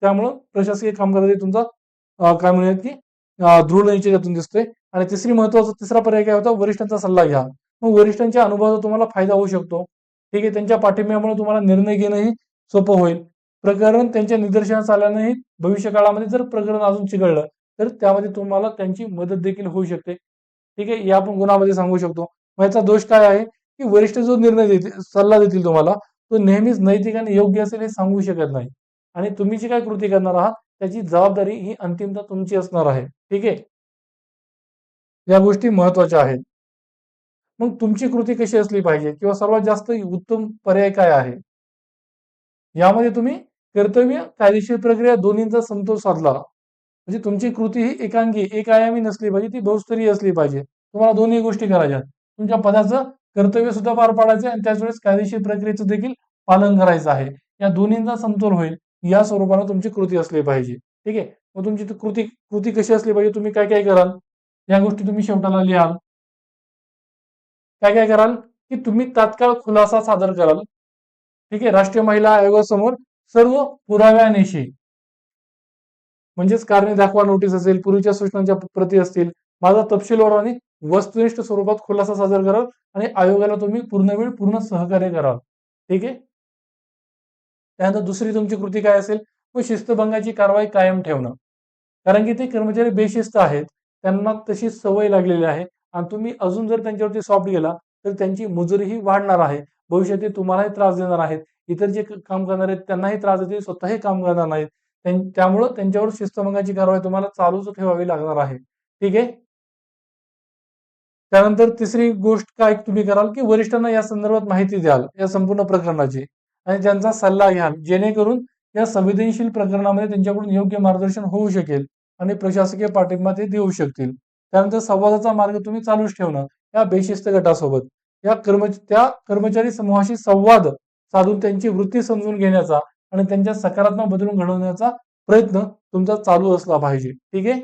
त्यामुळं प्रशासकीय कामकाजामध्ये तुमचा काय म्हणूयात, की दृढनिश्चय त्यातून दिसतोय. आणि तिसरा पर्याय काय होता, वरिष्ठांचा सल्ला घ्या. मग वरिष्ठांच्या अनुभवाचा तुम्हाला फायदा होऊ शकतो. ठीक आहे? त्यांच्या पाठिंब्यामुळे तुम्हाला निर्णय घेणंही सोपं होईल. प्रकरण त्यांच्या निदर्शनास आल्यानेही भविष्य काळामध्ये जर प्रकरण अजून चिघळलं, तर त्यामध्ये तुम्हाला त्यांची मदत देखील होऊ शकते. ठीक आहे? हे आपण गुणामध्ये सांगू शकतो. मग याचा दोष काय आहे, की वरिष्ठ जो निर्णय देतील, सल्ला देतील तुम्हाला, तो नेहमीच नैतिक आणि योग्य असेल हे सांगू शकत नाही. आणि तुम्ही जी काही कृती करणार आहात, त्याची जबाबदारी ही अंतिमतः तुमची असणार आहे. ठीक आहे? या गोष्टी महत्त्वाच्या आहेत. मग तुमची कृती कशी असली पाहिजे किंवा सर्वात जास्त उत्तम पर्याय काय आहे? यामध्ये तुम्ही कर्तव्य, कायदेशीर प्रक्रिया दोन्हींचा समतोल साधला. म्हणजे तुमची कृती ही एकांगी, एक आयामी नसली पाहिजे, ती बहुस्तरीय असली पाहिजे. तुम्हाला दोन्ही गोष्टी करायच्या. तुमच्या पदाचं कर्तव्य सुद्धा पार पाडायचे आणि त्याच वेळेस कायदेशीर प्रक्रियेचं देखील पालन करायचं आहे. या दोन्हींचा समतोल होईल या स्वरूपाने तुमची कृती असली पाहिजे. ठीक आहे. मग तुमची कृती कृती कशी असली पाहिजे, तुम्ही काय काय कराल या गोष्टी तुम्ही शेवटाला लिहाल. काय काय कराल की तुम्ही तात्काळ खुलासा सादर कराल. ठीक आहे. राष्ट्रीय महिला आयोगासमोर सर्व पुराव्यानिशी म्हणजेच कारणे दाखवा नोटीस असेल, पूर्वीच्या सूचनांच्या प्रती असतील, माझा तपशीलवार आणि वस्तुनिष्ठ स्वरूपात खुलासा सादर कराल आणि आयोगाला तुम्ही पूर्ण पूर्ण सहकार्य कराल. ठीक आहे. त्यानंतर दुसरी तुमची कृती काय असेल, व शिस्तभंगाची कारवाई कायम ठेवणं. कारण की ते कर्मचारी बेशिस्त आहेत, त्यांना तशी सवय लागलेली आहे आणि तुम्ही अजून जर त्यांच्यावरती सॉफ्ट गेला तर त्यांची मुजरीही वाढणार आहे. भविष्यात ते तुम्हालाही त्रास देणार आहेत. इतर जे काम करणार आहेत त्यांनाही त्रास देतील, स्वतःही काम करणार नाहीत. त्यामुळं त्यांच्यावर शिस्तभंगाची कारवाई तुम्हाला चालूच ठेवावी लागणार आहे. ठीक आहे. त्यानंतर तिसरी गोष्ट काय तुम्ही कराल की वरिष्ठांना या संदर्भात माहिती द्याल या संपूर्ण प्रकरणाची आणि त्यांचा सल्ला घ्याल, जेणेकरून या संवेदनशील प्रकरणामध्ये त्यांच्याकडून योग्य मार्गदर्शन होऊ शकेल आणि प्रशासकीय पाठिंबा ते देऊ शकतील. त्यानंतर संवादाचा मार्ग तुम्ही चालूच ठेवणं या बेशिस्त गटासोबत. त्या कर्मचारी समूहाशी संवाद साधून त्यांची वृत्ती समजून घेण्याचा आणि त्यांच्या सकारात्मक बदलून घडवण्याचा प्रयत्न तुमचा चालू असला पाहिजे. ठीक आहे.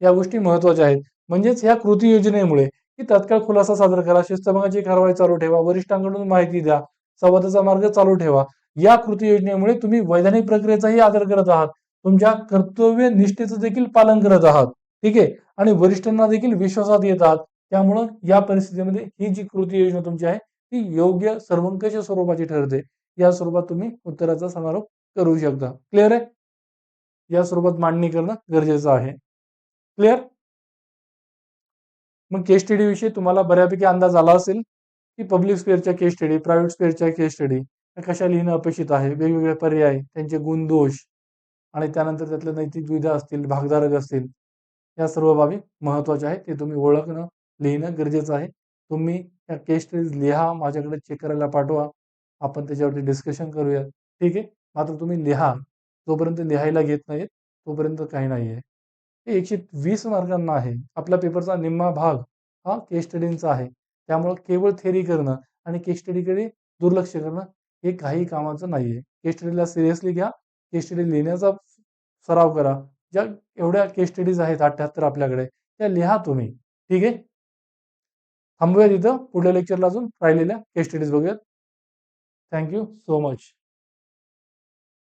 या गोष्टी महत्वाच्या आहेत. म्हणजेच ह्या कृती योजनेमुळे की तात्काळ खुलासा सादर करा, शिस्तभंगाची कारवाई चालू ठेवा, वरिष्ठांकडून माहिती द्या, संवादाचा मार्ग चालू ठेवा. या कृती योजनेमुळे तुम्ही वैधानिक प्रक्रियेचाही आदर करत आहात, तुमच्या कर्तव्य निष्ठेचं देखील पालन करत आहात. ठीक आहे. आणि वरिष्ठांना देखील विश्वासात येत आहात. त्यामुळं या परिस्थितीमध्ये ही जी कृती योजना तुमची आहे ती योग्य सर्वंकष स्वरूपाची ठरते. या स्वरूपात तुम्ही उत्तराचा समारोप करू शकता. क्लिअर आहे. या स्वरूपात मांडणी करणं गरजेचं आहे. क्लिअर. मग केस स्टडी विषयी तुम्हाला बऱ्यापैकी अंदाज आला असेल की पब्लिक स्पेअरच्या केस स्टडी, प्रायव्हेट स्पेअरच्या केस स्टडी कशा लिहिणं अपेक्षित आहे, वेगवेगळे पर्याय, त्यांचे गुण दोष आणि त्यानंतर त्यातले नैतिक दुविधा असतील, भागधारक असतील, या सर्व बाबी महत्वाच्या आहेत. ते तुम्ही ओळखणं, लिहिणं गरजेचं आहे. तुम्ही या केस स्टडीज लिहा, माझ्याकडे चेक करायला पाठवा, आपण त्याच्यावरती डिस्कशन करूया. ठीक आहे. मात्र तुम्ही लिहा, जोपर्यंत लिहायला घेत नाहीत तोपर्यंत काही नाही आहे. 120 मार्कांना आहे. आपल्या पेपरचा निम्मा भाग हा केस स्टडींचा आहे. त्यामुळे केवळ थेअरी करणं आणि केस स्टडीकडे दुर्लक्ष करणं हे काही कामाचं नाहीये. केस स्टडीला सिरियसली घ्या. केस स्टडी लिहिण्याचा सराव करा. ज्या एवढ्या केस स्टडीज आहेत 78 आपल्याकडे, त्या लिहा तुम्ही. ठीक आहे. थांबूया तिथं. पुढल्या लेक्चरला अजून राहिलेल्या केस स्टडीज बघूयात. Thank you so much.